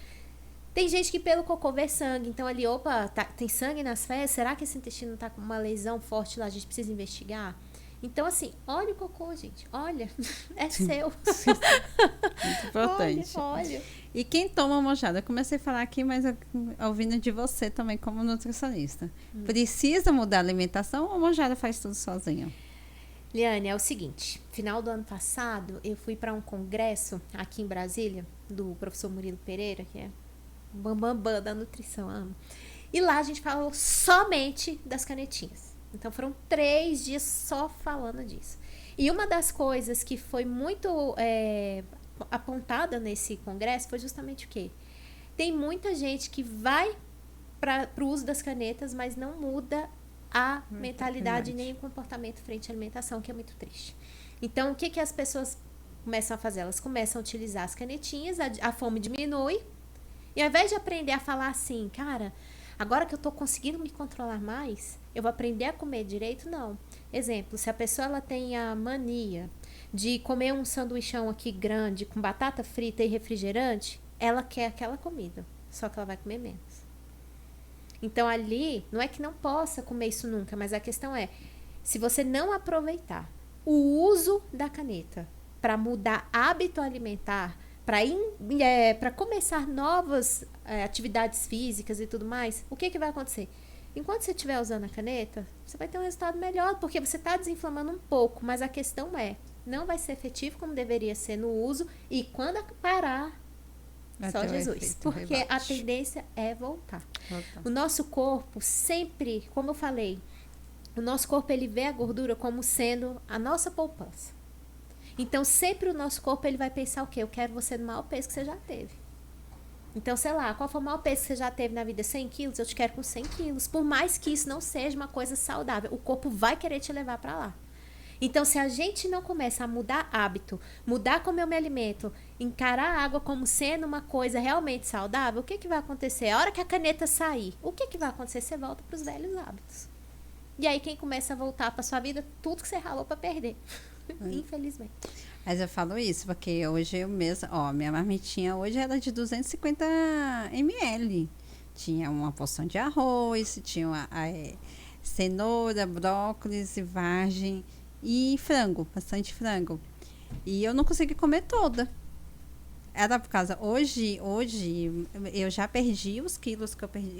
Tem gente que pelo cocô vê sangue, então ali, opa, tem sangue nas fezes, será que esse intestino tá com uma lesão forte lá, a gente precisa investigar? Então, assim, olha o cocô, gente, olha, é seu. Muito importante. Olha. E quem toma mojada? Eu comecei a falar aqui, mas ouvindo de você também como nutricionista. Precisa mudar a alimentação ou a mojada faz tudo sozinha? Liane, é o seguinte, final do ano passado, eu fui para um congresso aqui em Brasília, do professor Murilo Pereira, que é o bambambam da nutrição, amo. E lá a gente falou somente das canetinhas. Então foram 3 dias só falando disso. E uma das coisas que foi muito apontada nesse congresso foi justamente o quê? Tem muita gente que vai para o uso das canetas, mas não muda a mentalidade nem o comportamento frente à alimentação, que é muito triste. Então, o que as pessoas começam a fazer? Elas começam a utilizar as canetinhas, a fome diminui, e ao invés de aprender a falar assim, cara, agora que eu tô conseguindo me controlar mais, eu vou aprender a comer direito? Não. Exemplo, se a pessoa ela tem a mania de comer um sanduichão aqui grande, com batata frita e refrigerante, ela quer aquela comida, só que ela vai comer menos. Então, ali, não é que não possa comer isso nunca, mas a questão é, se você não aproveitar o uso da caneta para mudar hábito alimentar, para começar novas atividades físicas e tudo mais, o que vai acontecer? Enquanto você estiver usando a caneta, você vai ter um resultado melhor, porque você está desinflamando um pouco, mas a questão é, não vai ser efetivo como deveria ser no uso, e quando parar, só Jesus, porque a tendência é voltar. O nosso corpo sempre, como eu falei, o nosso corpo ele vê a gordura como sendo a nossa poupança. Então sempre o nosso corpo ele vai pensar o quê? Eu quero você no maior peso que você já teve. Então, sei lá, qual foi o maior peso que você já teve na vida? 100 quilos? Eu te quero com 100 quilos. Por mais que isso não seja uma coisa saudável, o corpo vai querer te levar para lá. Então, se a gente não começa a mudar hábito, mudar como eu me alimento, encarar a água como sendo uma coisa realmente saudável, o que vai acontecer? A hora que a caneta sair, o que vai acontecer? Você volta para os velhos hábitos. E aí, quem começa a voltar para sua vida, tudo que você ralou para perder. Infelizmente. Mas eu falo isso, porque hoje eu mesma, minha marmitinha hoje era de 250 ml. Tinha uma porção de arroz, tinha cenoura, brócolis, vagem e frango, bastante frango. E eu não consegui comer toda. Era por causa, hoje eu já perdi os quilos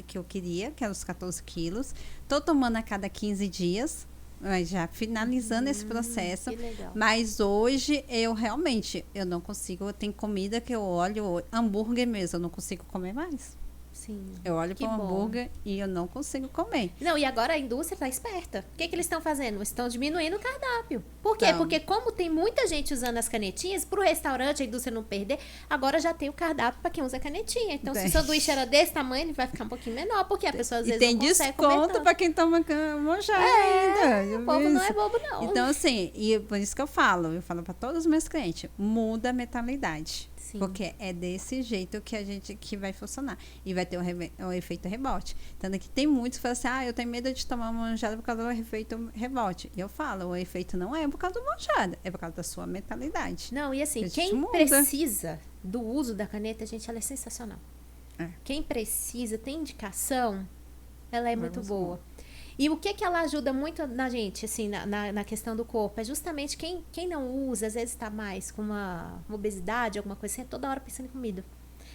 que eu queria, que eram os 14 quilos. Tô tomando a cada 15 dias. Mas já finalizando esse processo. Que legal. Mas hoje eu realmente, eu não consigo, tem comida que eu olho, hambúrguer mesmo, eu não consigo comer mais. Sim. Eu olho Que para um bom. hambúrguer e eu não consigo comer. Não, e agora a indústria está esperta. O que eles estão fazendo? Estão diminuindo o cardápio. Por quê? Então. Porque como tem muita gente usando as canetinhas, pro restaurante a indústria não perder, agora já tem o cardápio para quem usa canetinha. Então, se o sanduíche era desse tamanho, ele vai ficar um pouquinho menor, porque a pessoa às vezes tem não consegue comer desconto tanto. para quem toma monjá ainda. O povo não é bobo, não. Então, assim, e por isso que eu falo para todos os meus clientes, muda a mentalidade. Sim. Porque é desse jeito que vai funcionar. E vai ter o efeito rebote. Tanto que tem muitos que falam assim, eu tenho medo de tomar manjada por causa do efeito rebote. E eu falo, o efeito não é por causa do manjada, é por causa da sua mentalidade. Não, e assim, A gente quem muda. precisa do uso da caneta, gente, ela é sensacional. É. Quem precisa, tem indicação, ela é muito Vamos boa. E o que ela ajuda muito na gente, assim, na questão do corpo? É justamente quem não usa, às vezes está mais com uma obesidade, alguma coisa assim, é toda hora pensando em comida.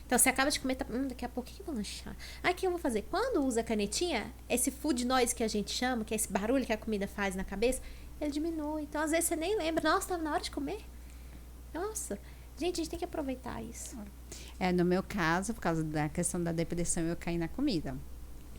Então, você acaba de comer, daqui a pouco, o que eu vou lanchar? O que eu vou fazer? Quando usa a canetinha, esse food noise que a gente chama, que é esse barulho que a comida faz na cabeça, ele diminui. Então, às vezes, você nem lembra. Nossa, estava na hora de comer. Nossa. Gente, a gente tem que aproveitar isso. No meu caso, por causa da questão da depressão, eu caí na comida.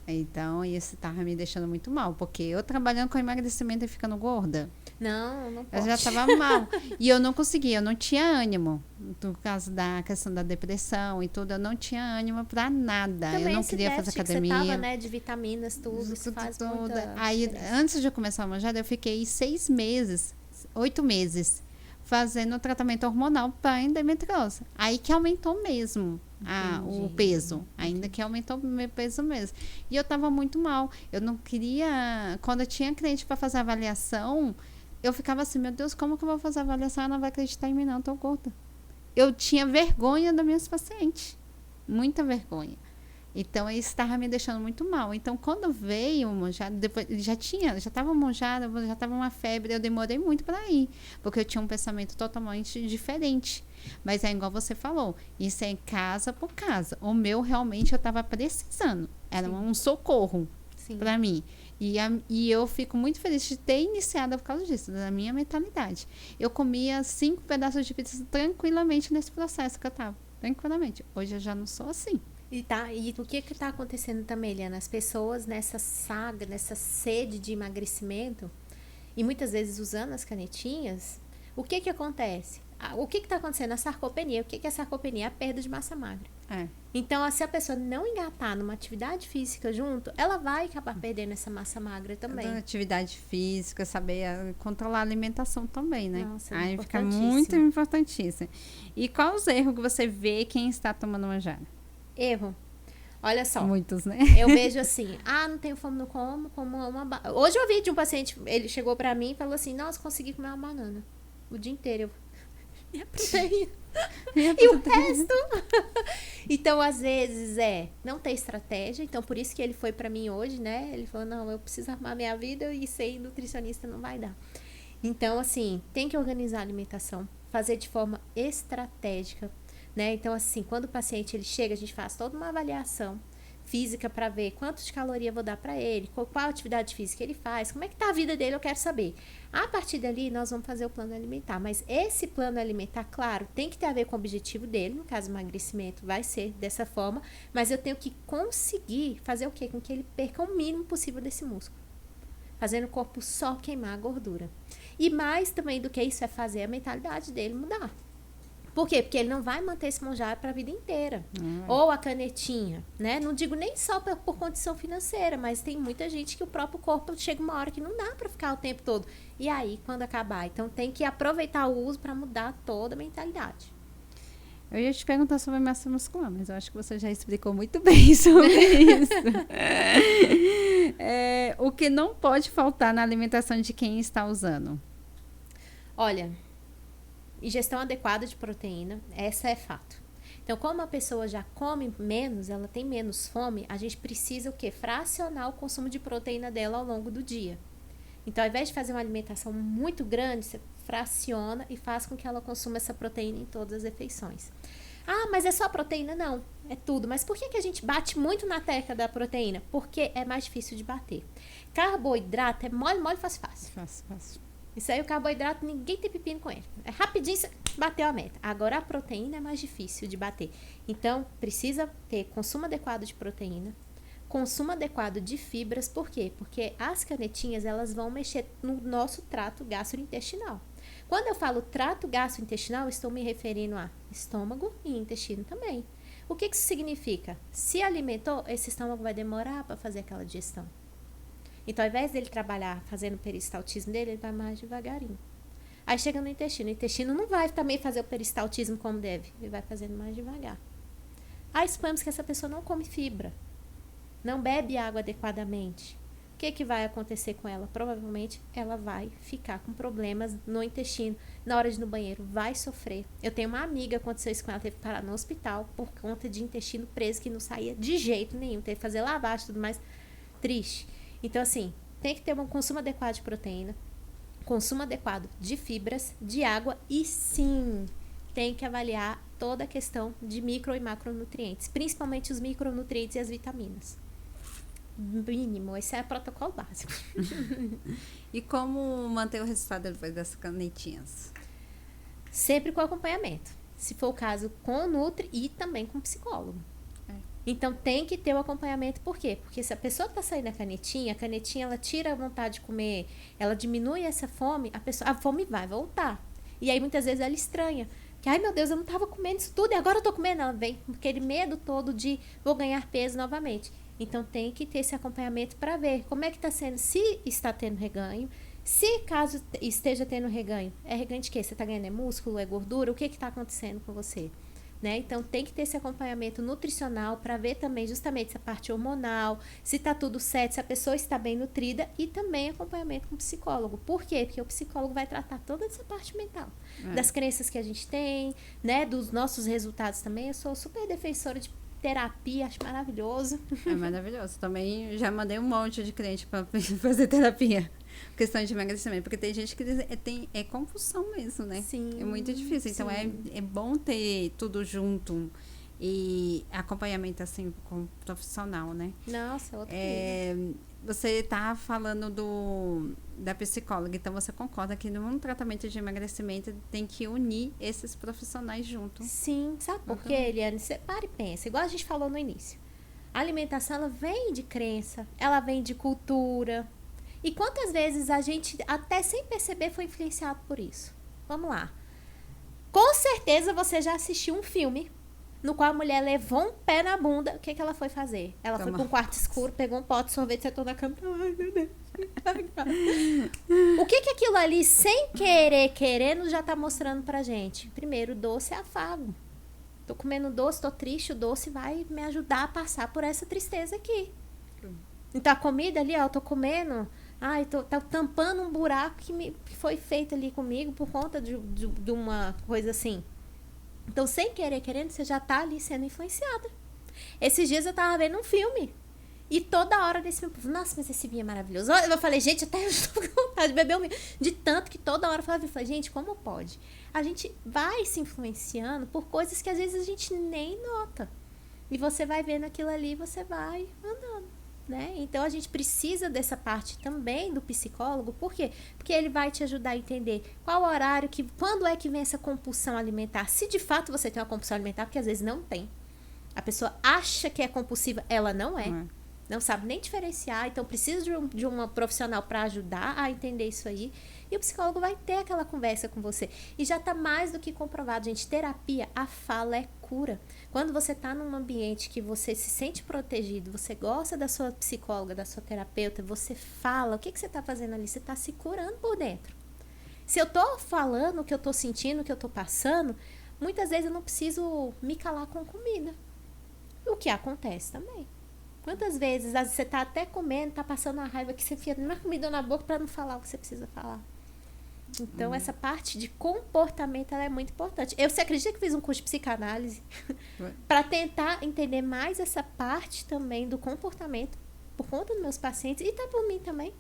Então, isso estava me deixando muito mal. Porque eu trabalhando com emagrecimento e ficando gorda, Não pode. eu já estava mal. E eu não conseguia, eu não tinha ânimo. Por causa da questão da depressão e tudo, eu não tinha ânimo para nada. Também eu não esse queria fazer déficit academia. Que você tava, né, de vitaminas, tudo, isso faz muita Aí, diferença. antes de eu começar a manjada, eu fiquei 6 meses, 8 meses, fazendo tratamento hormonal para endometriose. Aí que aumentou mesmo o peso. Ainda que aumentou o meu peso mesmo. E eu tava muito mal. Eu não queria... Quando eu tinha cliente para fazer avaliação, eu ficava assim, meu Deus, como que eu vou fazer a avaliação? Ela não vai acreditar em mim, não, tô gorda. Eu tinha vergonha das minhas pacientes. Muita vergonha. Então, isso estava me deixando muito mal. Então, quando veio o monjada, depois já estava monjada, já estava uma febre, eu demorei muito para ir, porque eu tinha um pensamento totalmente diferente. Mas é igual você falou, isso é casa por casa. O meu, realmente, eu estava precisando. Era um socorro para mim. E eu fico muito feliz de ter iniciado por causa disso, da minha mentalidade. Eu comia 5 pedaços de pizza tranquilamente nesse processo que eu estava. Tranquilamente. Hoje eu já não sou assim. E o que está acontecendo também, Eliana? As pessoas nessa saga, nessa sede de emagrecimento, e muitas vezes usando as canetinhas, o que acontece? O que está acontecendo? A sarcopenia. O que é a sarcopenia? A perda de massa magra. Então, se a pessoa não engatar numa atividade física junto, ela vai acabar perdendo essa massa magra também. Atividade física, saber controlar a alimentação também, né? Nossa, aí fica muito importantíssimo. E qual os erros que você vê quem está tomando manjada? Erro. Olha só. Muitos, né? Eu vejo assim, não tenho fome, não como uma... Hoje eu ouvi de um paciente, ele chegou pra mim e falou assim, nossa, consegui comer uma banana o dia inteiro. E a proteína? E o resto? Então, às vezes, não ter estratégia. Então, por isso que ele foi pra mim hoje, né? Ele falou, não, eu preciso arrumar minha vida e ser nutricionista não vai dar. Então, assim, tem que organizar a alimentação, fazer de forma estratégica, né? Então, assim, quando o paciente ele chega, a gente faz toda uma avaliação física para ver quanto de caloria eu vou dar para ele, qual atividade física ele faz, como é que tá a vida dele, eu quero saber. A partir dali, nós vamos fazer o plano alimentar. Mas esse plano alimentar, claro, tem que ter a ver com o objetivo dele. No caso, emagrecimento vai ser dessa forma. Mas eu tenho que conseguir fazer o quê? Com que ele perca o mínimo possível desse músculo. Fazendo o corpo só queimar a gordura. E mais também do que isso é fazer a mentalidade dele mudar. Por quê? Porque ele não vai manter esse monjá para a vida inteira. Ou a canetinha, né? Não digo nem só por condição financeira, mas tem muita gente que o próprio corpo chega uma hora que não dá para ficar o tempo todo. E aí, quando acabar? Então, tem que aproveitar o uso para mudar toda a mentalidade. Eu ia te perguntar sobre massa muscular, mas eu acho que você já explicou muito bem sobre isso. O que não pode faltar na alimentação de quem está usando? Olha, ingestão adequada de proteína, essa é fato. Então, como a pessoa já come menos, ela tem menos fome, a gente precisa o quê? Fracionar o consumo de proteína dela ao longo do dia. Então, ao invés de fazer uma alimentação muito grande, você fraciona e faz com que ela consuma essa proteína em todas as refeições. Mas é só proteína? Não, é tudo. Mas por que a gente bate muito na tecla da proteína? Porque é mais difícil de bater. Carboidrato é mole, mole, fácil, fácil. Fácil. Isso aí, o carboidrato, ninguém tem pepino com ele. É rapidinho, você bateu a meta. Agora, a proteína é mais difícil de bater. Então, precisa ter consumo adequado de proteína, consumo adequado de fibras. Por quê? Porque as canetinhas, elas vão mexer no nosso trato gastrointestinal. Quando eu falo trato gastrointestinal, estou me referindo a estômago e intestino também. O que isso significa? Se alimentou, esse estômago vai demorar para fazer aquela digestão. Então, ao invés dele trabalhar fazendo o peristaltismo dele, ele vai mais devagarinho. Aí chega no intestino. O intestino não vai também fazer o peristaltismo como deve. Ele vai fazendo mais devagar. Aí suponhamos que essa pessoa não come fibra. Não bebe água adequadamente. O que vai acontecer com ela? Provavelmente ela vai ficar com problemas no intestino. Na hora de ir no banheiro, vai sofrer. Eu tenho uma amiga, aconteceu isso com ela, teve que parar no hospital por conta de intestino preso, que não saía de jeito nenhum. Teve que fazer lavagem e tudo mais. Triste. Então, assim, tem que ter um consumo adequado de proteína, consumo adequado de fibras, de água e, sim, tem que avaliar toda a questão de micro e macronutrientes, principalmente os micronutrientes e as vitaminas. Mínimo, esse é o protocolo básico. E como manter o resultado depois dessas canetinhas? Sempre com acompanhamento. Se for o caso, com o Nutri e também com o psicólogo. Então, tem que ter o acompanhamento. Por quê? Porque se a pessoa está saindo a canetinha ela tira a vontade de comer, ela diminui essa fome, a fome vai voltar. E aí, muitas vezes, ela estranha. Que, ai, meu Deus, eu não estava comendo isso tudo e agora eu estou comendo. Ela vem com aquele medo todo de vou ganhar peso novamente. Então, tem que ter esse acompanhamento para ver como é que está sendo, se está tendo reganho. Se caso esteja tendo reganho, é reganho de quê? Você está ganhando é músculo, é gordura? O que está acontecendo com você? Né? Então, tem que ter esse acompanhamento nutricional para ver também justamente essa parte hormonal, se está tudo certo, se a pessoa está bem nutrida e também acompanhamento com o psicólogo. Por quê? Porque o psicólogo vai tratar toda essa parte mental, das crenças que a gente tem, né? Dos nossos resultados também. Eu sou super defensora de terapia, acho maravilhoso. É maravilhoso. Também já mandei um monte de cliente para fazer terapia. Questão de emagrecimento, porque tem gente que é compulsão mesmo, né? Sim. É muito difícil. Então é bom ter tudo junto e acompanhamento assim com o profissional, né? Nossa, outro você tá falando da psicóloga, então você concorda que num tratamento de emagrecimento tem que unir esses profissionais junto? Sim, sabe por quê, Eliane? Você para e pensa, igual a gente falou no início. A alimentação, ela vem de crença, ela vem de cultura. E quantas vezes a gente, até sem perceber, foi influenciado por isso? Vamos lá. Com certeza você já assistiu um filme no qual a mulher levou um pé na bunda. O que ela foi fazer? Ela foi para um quarto escuro, pegou um pote de sorvete, sentou na cama. Ai, meu Deus. O que aquilo ali, sem querer, querendo, já tá mostrando pra gente? Primeiro, doce é afago. Tô comendo doce, tô triste, o doce vai me ajudar a passar por essa tristeza aqui. Então a comida ali, ó, eu tô comendo... Ai, tá tampando um buraco que foi feito ali comigo por conta de uma coisa assim. Então, sem querer, querendo, você já tá ali sendo influenciada. Esses dias eu tava vendo um filme. E toda hora desse filme, nossa, mas esse vinho é maravilhoso. Eu falei, gente, até eu estou com vontade de beber um vinho. De tanto que toda hora eu falei, gente, como pode? A gente vai se influenciando por coisas que às vezes a gente nem nota. E você vai vendo aquilo ali e você vai andando. Né? Então, a gente precisa dessa parte também do psicólogo. Por quê? Porque ele vai te ajudar a entender qual horário, quando é que vem essa compulsão alimentar. Se de fato você tem uma compulsão alimentar, porque às vezes não tem. A pessoa acha que é compulsiva, ela não é. Não sabe nem diferenciar. Então, precisa de uma profissional para ajudar a entender isso aí. E o psicólogo vai ter aquela conversa com você. E já está mais do que comprovado, gente. Terapia, a fala é cura. Quando você está num ambiente que você se sente protegido, você gosta da sua psicóloga, da sua terapeuta, você fala, o que você está fazendo ali? Você está se curando por dentro. Se eu estou falando o que eu estou sentindo, o que eu estou passando, muitas vezes eu não preciso me calar com comida. O que acontece também. Quantas vezes você está até comendo, está passando uma raiva que você enfia uma comida na boca para não falar o que você precisa falar. Então, essa parte de comportamento, ela é muito importante. Você acredita que eu fiz um curso de psicanálise para tentar entender mais essa parte também do comportamento por conta dos meus pacientes e tá por mim também.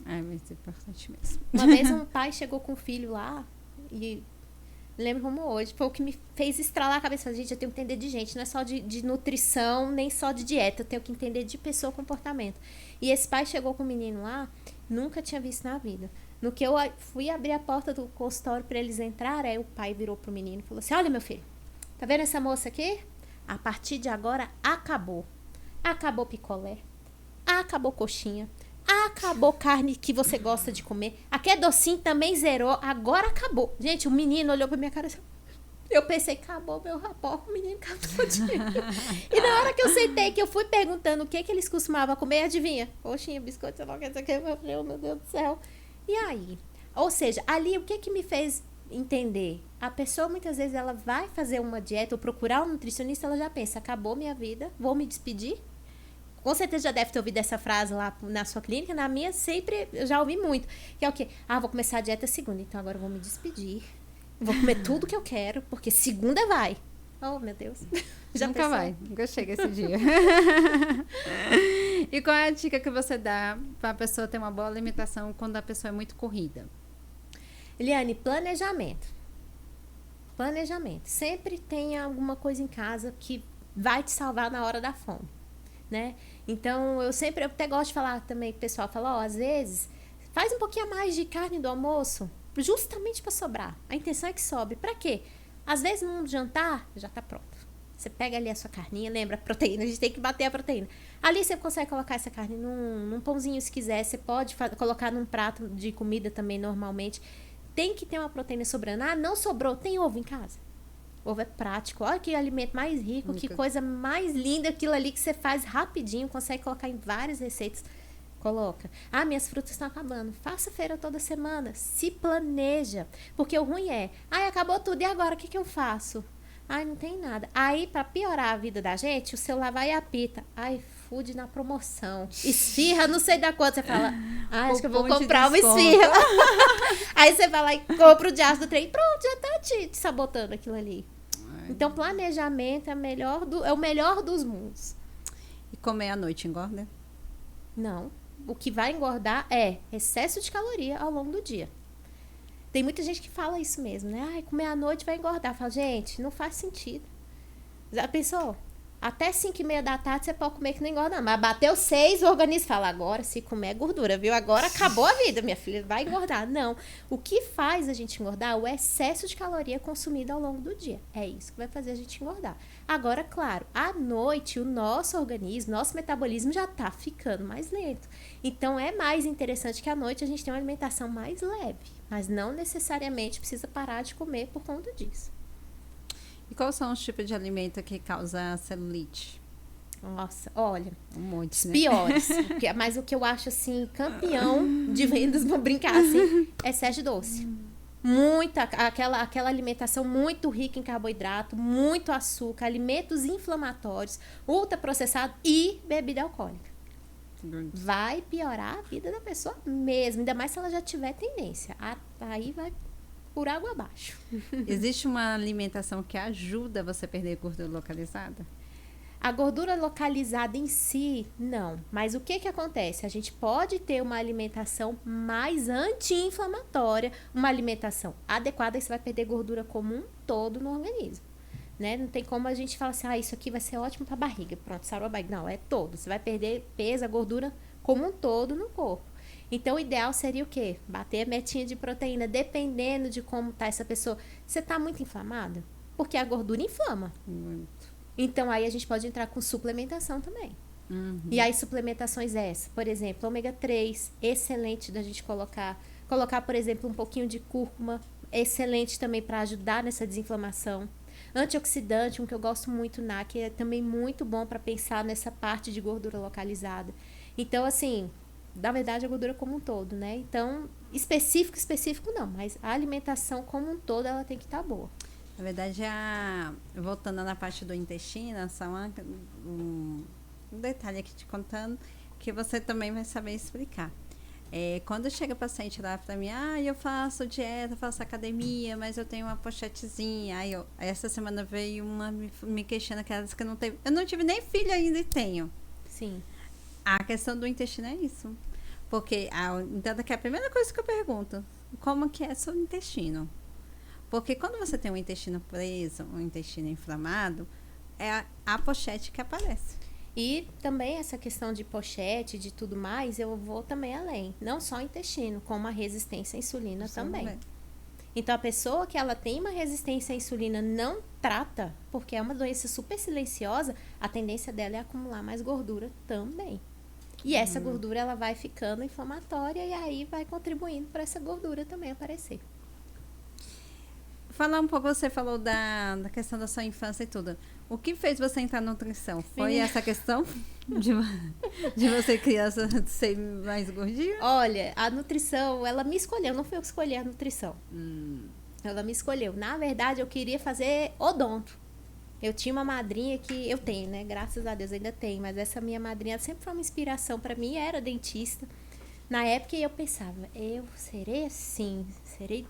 É muito importante mesmo. Uma vez um pai chegou com um filho lá e lembro como hoje, foi o que me fez estralar a cabeça. Gente, eu tenho que entender de gente, não é só de nutrição, nem só de dieta, eu tenho que entender de pessoa, comportamento. E esse pai chegou com um menino lá, nunca tinha visto na vida. No que eu fui abrir a porta do consultório para eles entrarem, aí o pai virou pro menino e falou assim, olha meu filho, tá vendo essa moça aqui? A partir de agora, acabou. Acabou picolé, acabou coxinha, acabou carne que você gosta de comer, aquele docinho também zerou, agora acabou. Gente, o menino olhou pra minha cara assim, eu pensei, acabou meu rapó, o menino acabou de... E na hora que eu sentei, que eu fui perguntando o que eles costumavam comer, adivinha? Coxinha, biscoito, sei lá o que, eu falei, oh, meu Deus do céu. E aí? Ou seja, ali o que me fez entender? A pessoa muitas vezes ela vai fazer uma dieta ou procurar um nutricionista, ela já pensa, acabou minha vida, vou me despedir? Com certeza já deve ter ouvido essa frase lá na sua clínica, na minha sempre, eu já ouvi muito. Que é o quê? Ah, vou começar a dieta segunda, então agora eu vou me despedir. Vou comer tudo que eu quero, porque segunda vai. Oh, meu Deus. Já nunca vai, nunca chega esse dia. E qual é a dica que você dá para a pessoa ter uma boa alimentação quando a pessoa é muito corrida? Eliane, planejamento. Planejamento. Sempre tenha alguma coisa em casa que vai te salvar na hora da fome, né? Então, eu até gosto de falar também, o pessoal fala, ó, às vezes, faz um pouquinho a mais de carne do almoço, justamente para sobrar. A intenção é que sobre. Para quê? Às vezes, num jantar, já tá pronto. Você pega ali a sua carninha, lembra? Proteína, a gente tem que bater a proteína. Ali você consegue colocar essa carne num pãozinho, se quiser. Você pode colocar num prato de comida também, normalmente. Tem que ter uma proteína sobrando. Ah, não sobrou. Tem ovo em casa? Ovo é prático. Olha que alimento mais rico, que coisa mais linda. Aquilo ali que você faz rapidinho, consegue colocar em várias receitas. Coloca. Ah, minhas frutas estão acabando. Faça feira toda semana. Se planeja. Porque o ruim é, ai, acabou tudo. E agora, o que eu faço? Ai, não tem nada. Aí, pra piorar a vida da gente, o celular vai e apita. Ai, food na promoção. Esfirra, não sei da quanto. Você fala, ah, acho que eu vou comprar uma esfirra. Aí você vai lá e compra o diacho do trem. Pronto, já tá te sabotando aquilo ali. Ai, então, planejamento é o melhor dos mundos. E comer à noite engorda? Não. O que vai engordar é excesso de caloria ao longo do dia. Tem muita gente que fala isso mesmo, né? Ai, comer à noite vai engordar. Fala, gente, não faz sentido. Já pensou? Até 5h30 da tarde você pode comer que não engorda, mas bateu 6, o organismo fala, agora se comer é gordura, viu? Agora acabou a vida, minha filha, vai engordar. Não. O que faz a gente engordar é o excesso de caloria consumida ao longo do dia. É isso que vai fazer a gente engordar. Agora, claro, à noite o nosso organismo, nosso metabolismo já tá ficando mais lento. Então, é mais interessante que à noite a gente tenha uma alimentação mais leve, mas não necessariamente precisa parar de comer por conta disso. E quais são os tipos de alimento que causam celulite? Nossa, olha, um monte, né? Piores. Mas o que eu acho, assim, campeão de vendas, vou brincar, assim, é excesso de doce. Muita, aquela alimentação muito rica em carboidrato, muito açúcar, alimentos inflamatórios, ultraprocessado e bebida alcoólica. Vai piorar a vida da pessoa mesmo, ainda mais se ela já tiver tendência. Aí vai por água abaixo. Existe uma alimentação que ajuda você a perder gordura localizada? A gordura localizada em si, não. Mas o que acontece? A gente pode ter uma alimentação mais anti-inflamatória, uma alimentação adequada, e você vai perder gordura como um todo no organismo. Né? Não tem como a gente falar assim, isso aqui vai ser ótimo para a barriga. Pronto, sarou a barriga. Não, é todo. Você vai perder peso, a gordura como um todo no corpo. Então, o ideal seria o quê? Bater a metinha de proteína, dependendo de como tá essa pessoa. Você tá muito inflamada? Porque a gordura inflama. Muito. Então, aí a gente pode entrar com suplementação também. E aí, suplementações essas, por exemplo, ômega 3, excelente da gente colocar. Colocar, por exemplo, um pouquinho de cúrcuma, excelente também para ajudar nessa desinflamação. Antioxidante, um que eu gosto muito, que é também muito bom para pensar nessa parte de gordura localizada. Então, assim, na verdade, a gordura como um todo, né? Então, específico não, mas a alimentação como um todo, ela tem que estar boa. Na verdade, voltando na parte do intestino, só um detalhe aqui te contando, que você também vai saber explicar. Quando chega paciente lá pra mim, eu faço dieta, faço academia, mas eu tenho uma pochetezinha. Aí essa semana veio uma me questionando que eu não tive nem filho ainda e tenho. Sim. A questão do intestino é isso. Porque, então, daqui a primeira coisa que eu pergunto, como que é seu intestino? Porque quando você tem um intestino preso, um intestino inflamado, é a pochete que aparece. E também essa questão de pochete, de tudo mais, eu vou também além. Não só o intestino, como a resistência à insulina também. Então, a pessoa que ela tem uma resistência à insulina não trata, porque é uma doença super silenciosa, a tendência dela é acumular mais gordura também. E essa gordura, ela vai ficando inflamatória e aí vai contribuindo para essa gordura também aparecer. Falar um pouco, você falou da questão da sua infância e tudo. O que fez você entrar na nutrição? Foi essa questão de você criança ser mais gordinha? Olha, a nutrição, ela me escolheu, não foi eu que escolhi a nutrição. Ela me escolheu. Na verdade, eu queria fazer odonto. Eu tinha uma madrinha que eu tenho, né? Graças a Deus ainda tenho, mas essa minha madrinha sempre foi uma inspiração para mim, era dentista. Na época eu pensava, eu serei assim, serei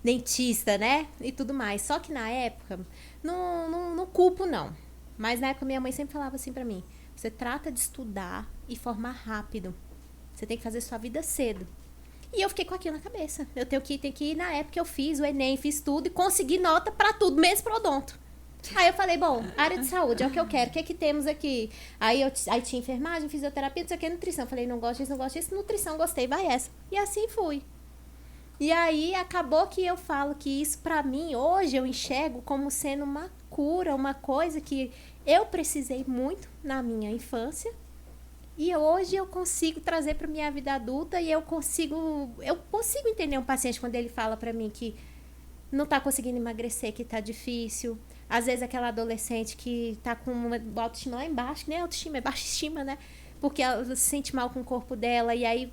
dentista, né? E tudo mais. Só que na época, não culpo não. Mas na época minha mãe sempre falava assim pra mim, você trata de estudar e formar rápido. Você tem que fazer sua vida cedo. E eu fiquei com aquilo na cabeça. Eu tenho que ir. Na época eu fiz o Enem, fiz tudo e consegui nota pra tudo, mesmo pro odonto. Aí eu falei, bom, área de saúde é o que eu quero. O que é que temos aqui? Aí tinha enfermagem, fisioterapia, não sei o que, nutrição. Falei, não gosto disso, nutrição, gostei, vai essa. E assim fui. E aí acabou que eu falo que isso pra mim, hoje eu enxergo como sendo uma cura, uma coisa que eu precisei muito na minha infância. E hoje eu consigo trazer pra minha vida adulta e eu consigo entender um paciente quando ele fala pra mim que não tá conseguindo emagrecer, que tá difícil. Às vezes aquela adolescente que tá com uma autoestima lá embaixo, né? Autoestima é baixa estima, né? Porque ela se sente mal com o corpo dela. E aí,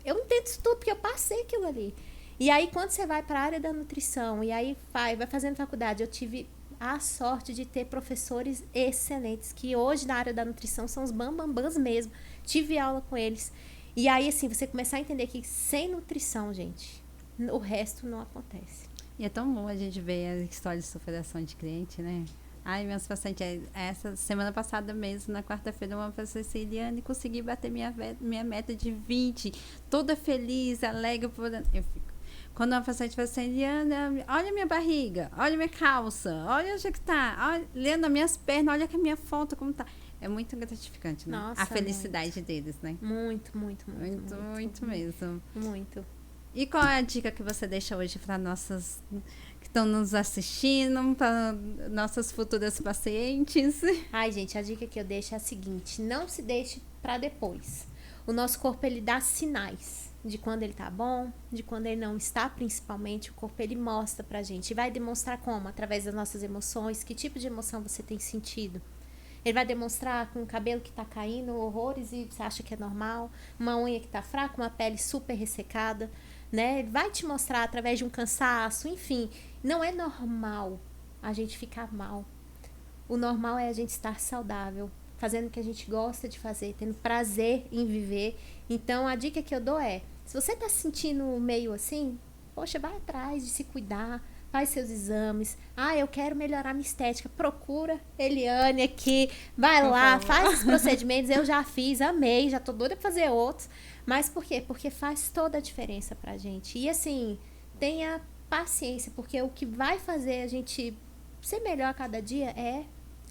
eu entendo isso tudo, porque eu passei aquilo ali. E aí, quando você vai para a área da nutrição, e aí vai fazendo faculdade, eu tive a sorte de ter professores excelentes, que hoje na área da nutrição são os bambambãs mesmo. Tive aula com eles. E aí, assim, você começar a entender que sem nutrição, gente, o resto não acontece. E é tão bom a gente ver a história de superação de cliente, né? Ai, meus pacientes, essa semana passada mesmo, na quarta-feira, uma pessoa disse, Eliane, consegui bater minha meta de 20, toda feliz, alegre. Eu fico. Quando uma paciente fala assim, Eliane, olha minha barriga, olha minha calça, olha onde é que tá, olha, lendo as minhas pernas, olha que a minha foto como tá. É muito gratificante, né? Nossa, a felicidade deles, né? Muito mesmo. Muito. E qual é a dica que você deixa hoje para nossas que estão nos assistindo, para nossas futuras pacientes? Ai, gente, a dica que eu deixo é a seguinte: não se deixe para depois. O nosso corpo, ele dá sinais de quando ele tá bom, de quando ele não está, principalmente. O corpo, ele mostra pra gente. E vai demonstrar como? Através das nossas emoções. Que tipo de emoção você tem sentido? Ele vai demonstrar com o cabelo que tá caindo, horrores, e você acha que é normal. Uma unha que tá fraca, uma pele super ressecada. Né? Ele vai te mostrar através de um cansaço, enfim. Não é normal a gente ficar mal. O normal é a gente estar saudável, fazendo o que a gente gosta de fazer, tendo prazer em viver. Então, a dica que eu dou é, se você está se sentindo meio assim, poxa, vai atrás de se cuidar, faz seus exames. Ah, eu quero melhorar minha estética. Procura Eliane aqui, vai lá, faz os procedimentos. Eu já fiz, amei, já tô doida pra fazer outros. Mas por quê? Porque faz toda a diferença pra gente. E assim, tenha paciência, porque o que vai fazer a gente ser melhor a cada dia é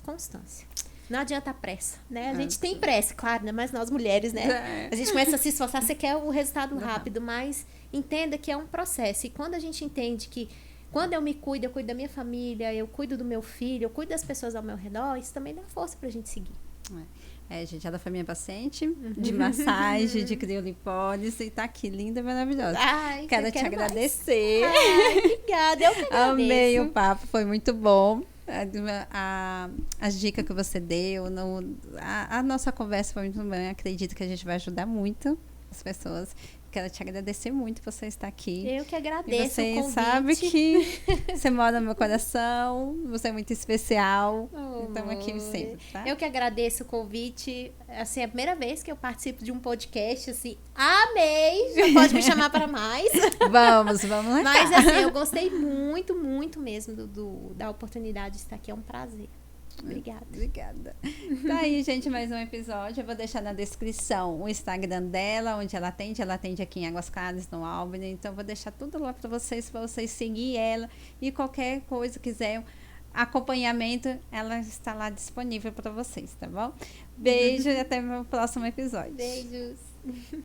constância. Não adianta pressa, né? A gente tem pressa, claro, né? Mas nós mulheres, né? A gente começa a se esforçar, você quer o resultado rápido, mas entenda que é um processo. E quando a gente entende que quando eu me cuido, eu cuido da minha família, eu cuido do meu filho, eu cuido das pessoas ao meu redor, isso também dá força pra gente seguir. Gente, ela foi minha paciente de massagem, de criolipólise, e tá aqui, linda e maravilhosa. Ai, quero te agradecer. Ai, obrigada, eu que agradeço. Amei o papo, foi muito bom. As dicas que você deu, a nossa conversa foi muito boa. Acredito que a gente vai ajudar muito as pessoas. Quero te agradecer muito por você estar aqui. Eu que agradeço. E você sabe que você mora no meu coração, você é muito especial. Estamos aqui sempre, tá? Eu que agradeço o convite. Assim, é a primeira vez que eu participo de um podcast, assim, amei! Já pode me chamar para mais. Vamos lá. Mas assim, eu gostei muito, muito mesmo da oportunidade de estar aqui. É um prazer. Obrigada. Tá aí, gente, mais um episódio. Eu vou deixar na descrição o Instagram dela, onde ela atende. Ela atende aqui em Águas Claras, no Albany. Então, eu vou deixar tudo lá para vocês seguir ela. E qualquer coisa quiser acompanhamento, ela está lá disponível para vocês, tá bom? Beijo e até o próximo episódio. Beijos.